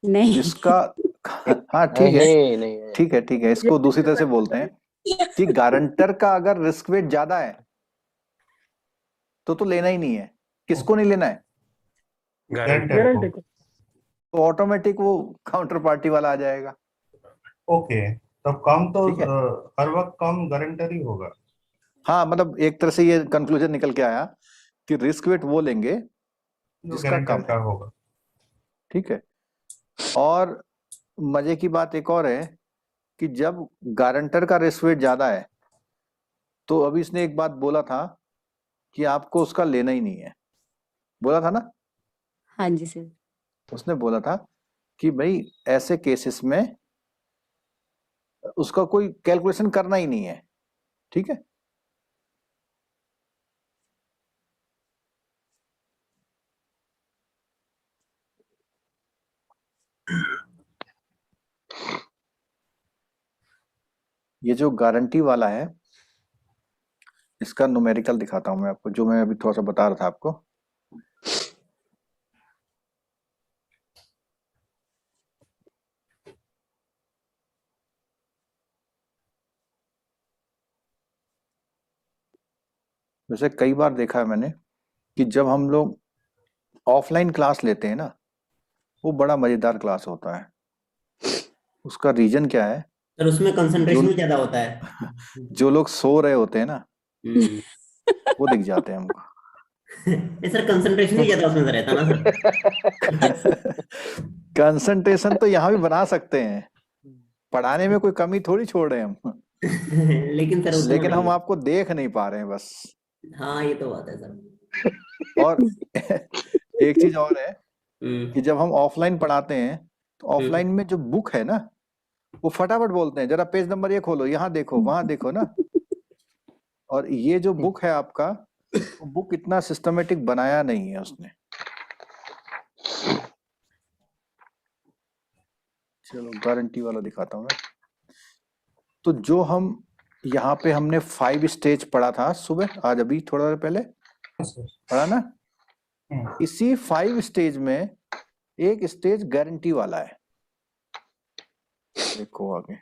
नहीं। जिसका हाँ ठीक है, नहीं नहीं ठीक है, ठीक है। इसको दूसरी तरह से बोलते हैं कि गारंटर का अगर रिस्क वेट ज्यादा है तो लेना ही नहीं है। किसको नहीं लेना है? गारंटी को। तो ऑटोमेटिक वो काउंटर पार्टी वाला आ जाएगा। ओके, तो कम तो ठीक है। हर वक्त कम गारंटर ही होगा। हाँ, मतलब एक तरह से ये कंक्लूजन निकल के आया कि रिस्क वेट वो लेंगे जो जिसका गारंटर कम का है, होगा। ठीक है। और मजे की बात एक और है कि जब गारंटर का रिस्क वेट ज्यादा है तो अभी इसने एक बात बोला था कि आपको उसका लेना ही नहीं है, बोला था ना? हाँ जी सर। उसने बोला था कि भाई ऐसे केसेस में उसका कोई कैलकुलेशन करना ही नहीं है, ठीक है। ये जो गारंटी वाला है इसका न्यूमेरिकल दिखाता हूं मैं आपको, जो मैं अभी थोड़ा सा बता रहा था आपको। वैसे कई बार देखा है मैंने कि जब हम लोग ऑफलाइन क्लास लेते हैं ना, वो बड़ा मजेदार क्लास होता है। उसका रीजन क्या है? सर उसमें जो कंसंट्रेशन भी ज्यादा होता है। जो लोग सो रहे होते हैं ना, हम्म। वो दिख जाते हैं हमको। नहीं सर, कंसंट्रेशन ही ज्यादा उसमें रहता ना सर। कंसंट्रेशन तो यहाँ भी बना सकते हैं, पढ़ाने में कोई कमी थोड़ी छोड़ रहे हैं हम, लेकिन सर उतना लेकिन हम नहीं। आपको देख नहीं पा रहे हैं बस। हाँ ये तो बात है सर। और एक चीज और है हम्म, कि जब हम ऑफलाइन पढ़ाते हैं तो ऑफलाइन में जो बुक है ना, वो फटाफट बोलते हैं जरा पेज नंबर ये खोलो, यहाँ देखो, वहां देखो ना। और ये जो बुक है आपका, वो बुक इतना सिस्टमेटिक बनाया नहीं है उसने। चलो गारंटी वाला दिखाता हूँ मैं। तो जो हम यहाँ पे हमने 5 स्टेज पढ़ा था सुबह, आज अभी थोड़ा देर पहले पढ़ा ना, इसी 5 स्टेज में एक स्टेज गारंटी वाला है। देखो आगे,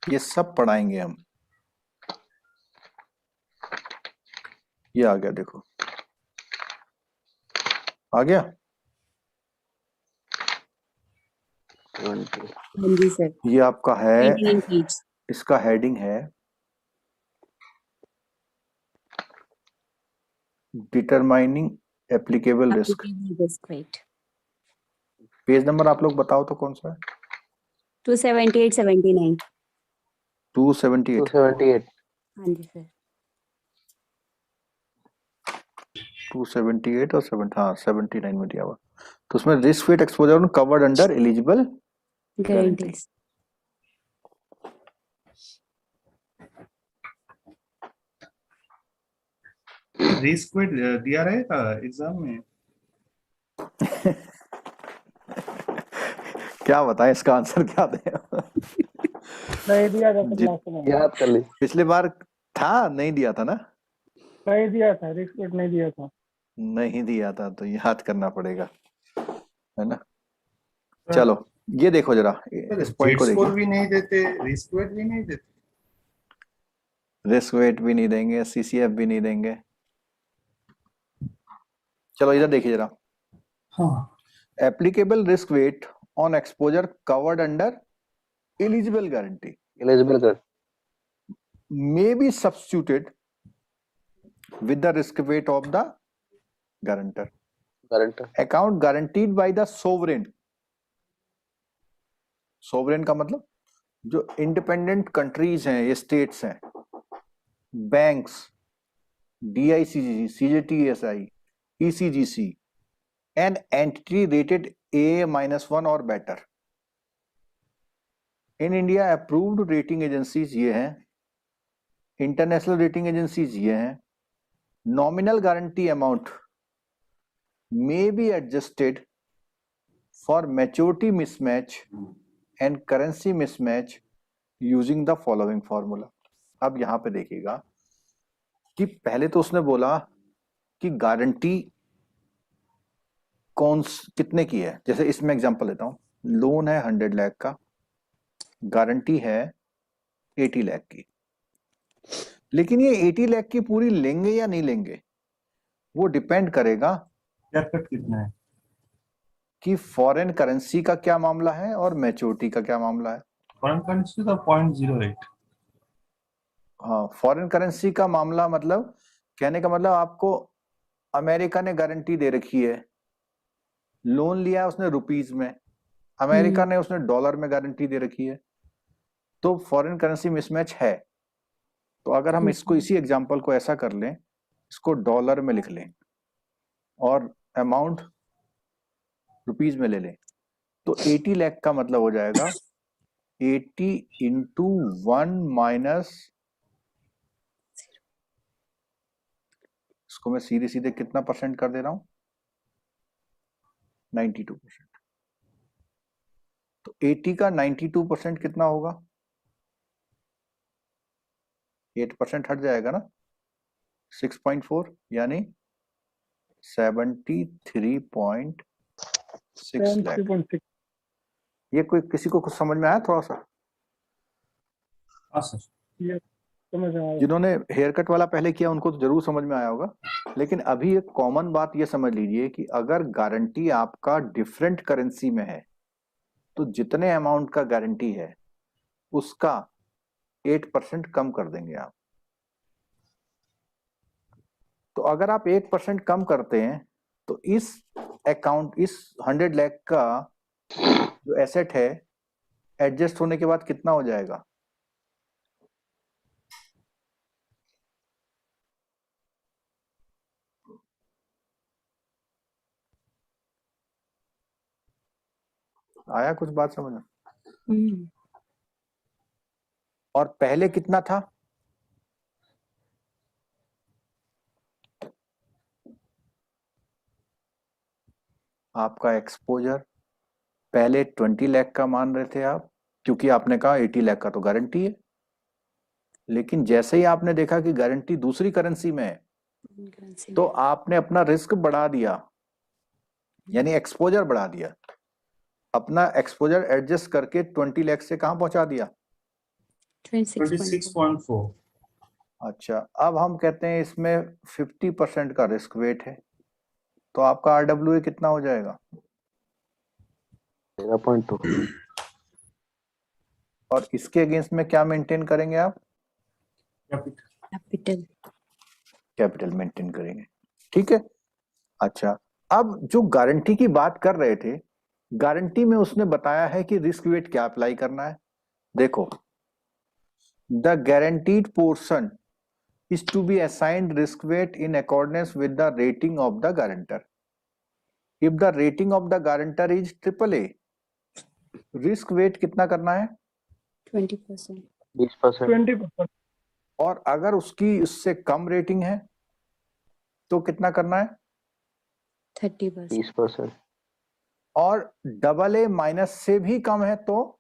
ये सब पढ़ाएंगे हम। ये आ गया, देखो आ गया। हाँ जी सर। ये आपका है, 29 पेज। इसका हेडिंग है determining applicable risk. Great. Page number आप लोग बताओ तो कौन सा है? 278, 79। 278। 278। हाँ जी सर। 278 और 7, हाँ 79 में दिया हुआ। तो उसमें risk wait exposure covered under eligible guarantee. Guarantees. Risk wait दिया रहेगा एग्जाम में। क्या बताएं इसका आंसर क्या दें? नहीं दिया था सर लास्ट में। याद कर ली। पिछले बार था, नहीं दिया था ना? नहीं दिया था, रिस्क वेट नहीं दिया था। नहीं दिया था तो याद करना पड़ेगा, है ना? चलो ये देखो जरा, इस पॉइंट को स्कोर देखिए। भी नहीं देते, रिस्क वेट भी नहीं देते। रिस्क वेट भी नहीं देंगे, सीसीएफ भी नहीं देंगे। चलो इधर देखिए जरा, हाँ applicable risk wait on exposure covered under eligible guarantee eligible कर। may be substituted with the risk weight of the guarantor. Guarantor. Account guaranteed by the sovereign. sovereign का मतलब जो इंडिपेंडेंट कंट्रीज हैं, ये स्टेट्स हैं, banks, DICGC, CJTSI, ECGC, and entity rated AA-1 or better. In India approved rating agencies ये हैं, international rating agencies ये हैं। Nominal guarantee amount may be adjusted for maturity mismatch and currency mismatch using the following formula. अब यहां पे देखिएगा कि पहले तो उसने बोला कि गारंटी कितने की है। जैसे इसमें एग्जांपल लेता हूं, लोन है 100 लाख का, गारंटी है 80 लाख की। लेकिन ये 80 लाख की पूरी लेंगे या नहीं लेंगे, वो डिपेंड करेगा कितना है कि फॉरेन करेंसी का क्या मामला है और मैच्योरिटी का क्या मामला है। फॉरेन करेंसी का 0.08। हाँ, फॉरेन करेंसी का मामला मतलब, कहने का मतलब आपको अमेरिका ने गारंटी दे रखी है, लोन लिया उसने रुपीज में, अमेरिका ने उसने डॉलर में गारंटी दे रखी है, तो फॉरेन करेंसी मिसमैच है। तो अगर हम इसको, इसी एग्जांपल को ऐसा कर लें, इसको डॉलर में लिख लें और अमाउंट रुपीज में ले लें, तो 80 लाख का मतलब हो जाएगा 80 इंटू 1 माइनस, इसको मैं सीधे सीधे कितना परसेंट कर दे रहा हूं, 92%। तो 80 का 92% कितना होगा? 8% हट जाएगा ना, 6.4 यानी 73.6 लाख। 3.6। ये कोई किसी को कुछ समझ में आया थोड़ा सा? हाँ सर। ये समझ आया। जिन्होंने हेयर कट वाला पहले किया उनको तो जरूर समझ में आया होगा, लेकिन अभी एक कॉमन बात ये समझ लीजिए कि अगर गारंटी आपका डिफरेंट करेंसी में है, तो जितने अमाउंट का गारंटी है उसका 8% कम कर देंगे आप। तो अगर आप 8% कम करते हैं तो इस 100 लाख का जो एसेट है एडजस्ट होने के बाद कितना हो जाएगा? आया कुछ बात समझ में? और पहले कितना था? आपका एक्सपोजर पहले 20 लाख का मान रहे थे आप, क्योंकि आपने कहा 80 लाख का तो गारंटी है, लेकिन जैसे ही आपने देखा कि गारंटी दूसरी करेंसी में है तो आपने अपना रिस्क बढ़ा दिया, यानी एक्सपोजर बढ़ा दिया। अपना एक्सपोजर एडजस्ट करके 20 लाख से कहां पहुंचा दिया? 26.4। अच्छा, अब हम कहते हैं इसमें 50% का रिस्क वेट है, तो आपका RWA कितना हो जाएगा? 13.2। और इसके अगेंस्ट में क्या मेंटेन करेंगे आप? कैपिटल मेंटेन करेंगे, ठीक है। अच्छा, अब जो गारंटी की बात कर रहे थे, गारंटी में उसने बताया है कि रिस्क वेट क्या अप्लाई करना है। देखो, the guaranteed portion is to be assigned risk weight in accordance with the rating of the guarantor. If the rating of the guarantor is AAA, risk weight कितना करना है? 20%. 20%। 20%. और अगर उसकी उससे कम रेटिंग है तो कितना करना है? 30%. 30%। और AA माइनस से भी कम है तो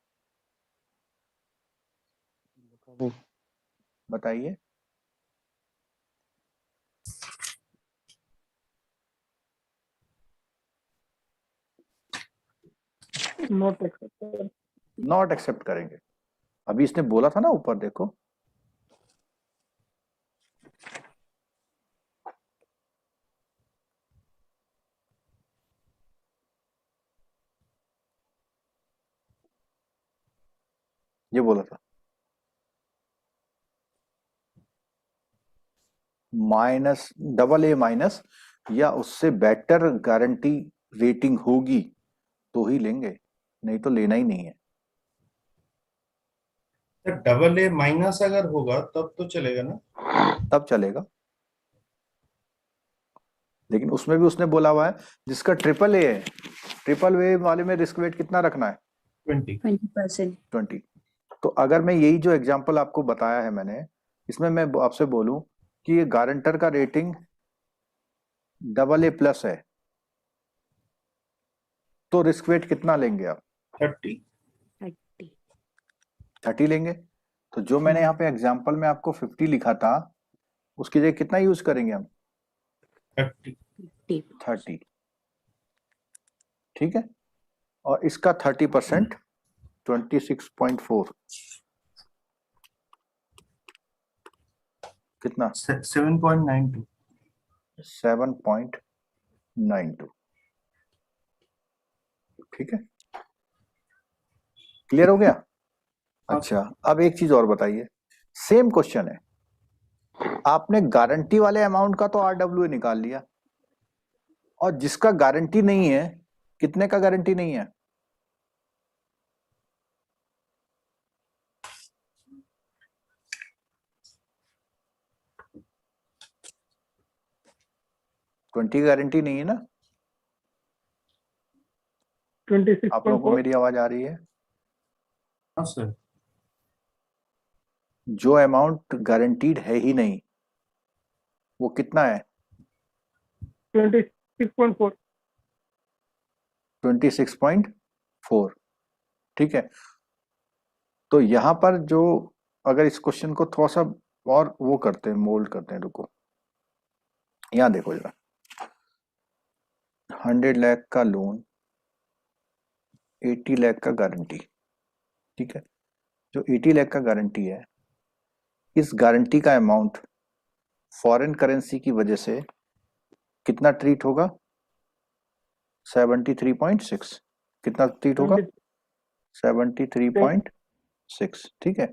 बताइए। Not accepted. नॉट एक्सेप्ट करेंगे। अभी इसने बोला था ना ऊपर, देखो ये बोला था AA माइनस या उससे बेटर गारंटी रेटिंग होगी तो ही लेंगे, नहीं तो लेना ही नहीं है। AA माइनस अगर होगा तब तो चलेगा ना? तब चलेगा, लेकिन उसमें भी उसने बोला हुआ है जिसका AAA है, AAA वाले में रिस्क वेट कितना रखना है? 20%. 20। तो अगर मैं यही जो एग्जांपल आपको बताया है मैंने, इसमें मैं आपसे बोलूं कि ये गारंटर का रेटिंग AA+ है तो रिस्क वेट कितना लेंगे आप? 30 लेंगे। तो जो मैंने यहाँ पे एग्जांपल में आपको 50 लिखा था उसकी जगह कितना यूज करेंगे हम? 30। ठीक है, और इसका 30% 26.4 कितना? 7.92। 7.92। ठीक है, क्लियर हो गया? अच्छा, अब एक चीज और बताइए, सेम क्वेश्चन है, आपने गारंटी वाले अमाउंट का तो RWA निकाल लिया, और जिसका गारंटी नहीं है, कितने का गारंटी नहीं है? ट्वेंटी गारंटी नहीं है ना? 26.4. आप लोगों को मेरी आवाज आ रही है? हाँ सर। जो अमाउंट गारंटीड है ही नहीं वो कितना है? 26.4. 26.4। ठीक है, तो यहां पर जो, अगर इस क्वेश्चन को थोड़ा सा और वो करते हैं, मोल्ड करते हैं, रुको यहां देखो जरा, 100 लाख का लोन, 80 लाख का गारंटी। ठीक है, जो 80 लाख का गारंटी है, इस गारंटी का अमाउंट फॉरेन करेंसी की वजह से कितना ट्रीट होगा? 73.6। कितना ट्रीट होगा? 73.6, ठीक है।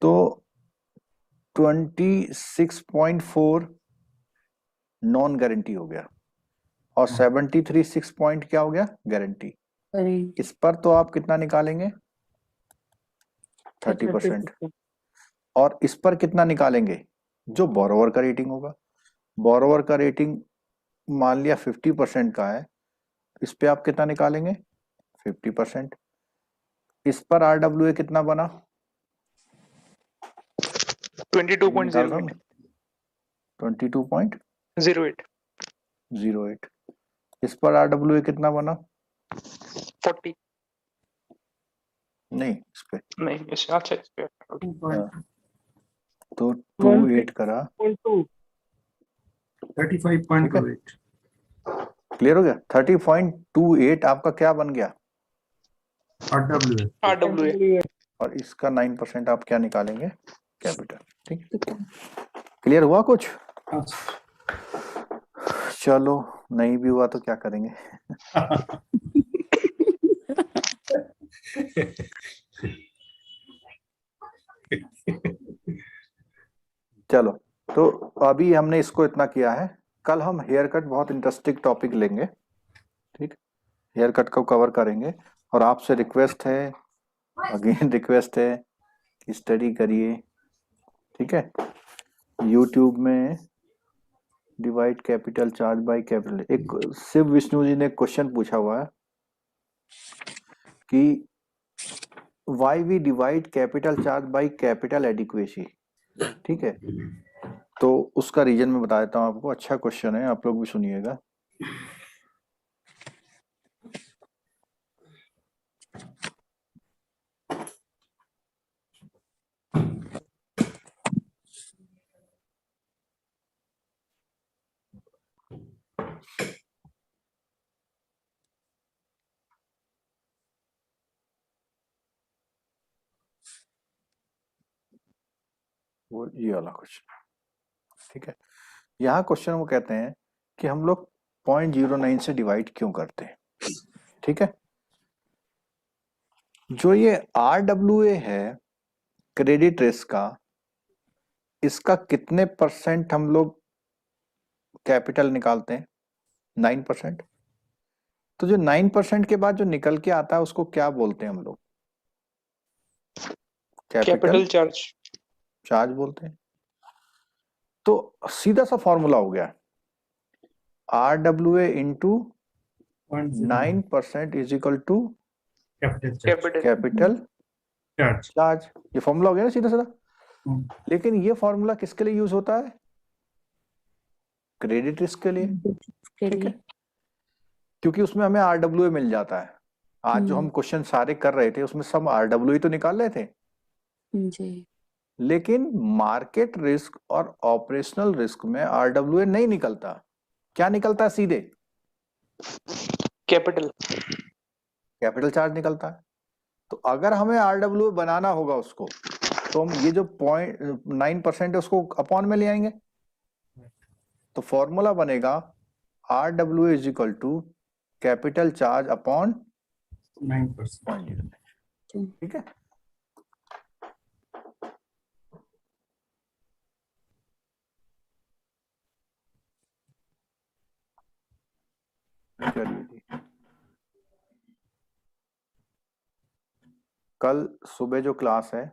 तो 26.4 नॉन गारंटी हो गया और 73.6 पॉइंट क्या हो गया, गारंटी। Current इस पर तो आप कितना निकालेंगे, 30%। और इस पर कितना निकालेंगे, जो बोरोवर का रेटिंग होगा। बोरोवर का रेटिंग मान लिया 50% का है, इस पे आप कितना निकालेंगे, 50%। इस पर RWA कितना बना, 22.08. 22.08। इस पर RWA कितना बना, 40. नहीं इस पे नहीं अच्छा इस पे तो 28 करा, 35.28। क्लियर हो गया। 30.28 आपका क्या बन गया, RWA। RWA. और इसका 9% आप क्या निकालेंगे, कैपिटल। ठीक है, क्लियर हुआ कुछ। चलो नहीं भी हुआ तो क्या करेंगे। चलो तो अभी हमने इसको इतना किया है, कल हम हेयर कट बहुत इंटरेस्टिंग टॉपिक लेंगे, ठीक, हेयर कट को कवर करेंगे। और आपसे रिक्वेस्ट है, अगेन रिक्वेस्ट है कि स्टडी करिए, ठीक है। यूट्यूब में divide capital charge by capital, एक शिव विष्णु जी ने क्वेश्चन पूछा हुआ है कि why we divide capital charge by capital adequacy, ठीक है। तो उसका रीजन मैं बता देता हूँ आपको, अच्छा क्वेश्चन है, आप लोग भी सुनिएगा। वो ये वाला क्वेश्चन, ठीक है। यहाँ क्वेश्चन वो कहते हैं कि हम लोग 0.09 से डिवाइड क्यों करते हैं, ठीक है। जो ये RWA है क्रेडिट रिस्क का, इसका कितने % हम लोग कैपिटल निकालते हैं, 9%। तो जो 9% के बाद जो निकल के आता है उसको क्या बोलते हैं हम लोग, कैपिटल चार्ज चार्ज बोलते हैं। तो सीधा सा फॉर्मूला हो गया, RWA into 9% is equal to capital charge. ये फॉर्मूला हो गया ना सीधा सीधा। लेकिन ये फॉर्मूला किसके लिए यूज होता है, क्रेडिट रिस्क के लिए, ठीक है, क्योंकि उसमें हमें RWA मिल जाता है। आज जो हम क्वेश्चन सारे कर रहे थे उसमें सब RWA तो निकाल रहे थे जी। लेकिन मार्केट रिस्क और ऑपरेशनल रिस्क में RWA नहीं निकलता। क्या निकलता है, सीधे कैपिटल चार्ज निकलता है। तो अगर हमें RWA बनाना होगा उसको, तो हम ये जो 0.9% है उसको अपॉन में ले आएंगे। तो फॉर्मूला बनेगा RWA is equal to capital charge upon 9%, ठीक है। चलिए जी, कल सुबह जो क्लास है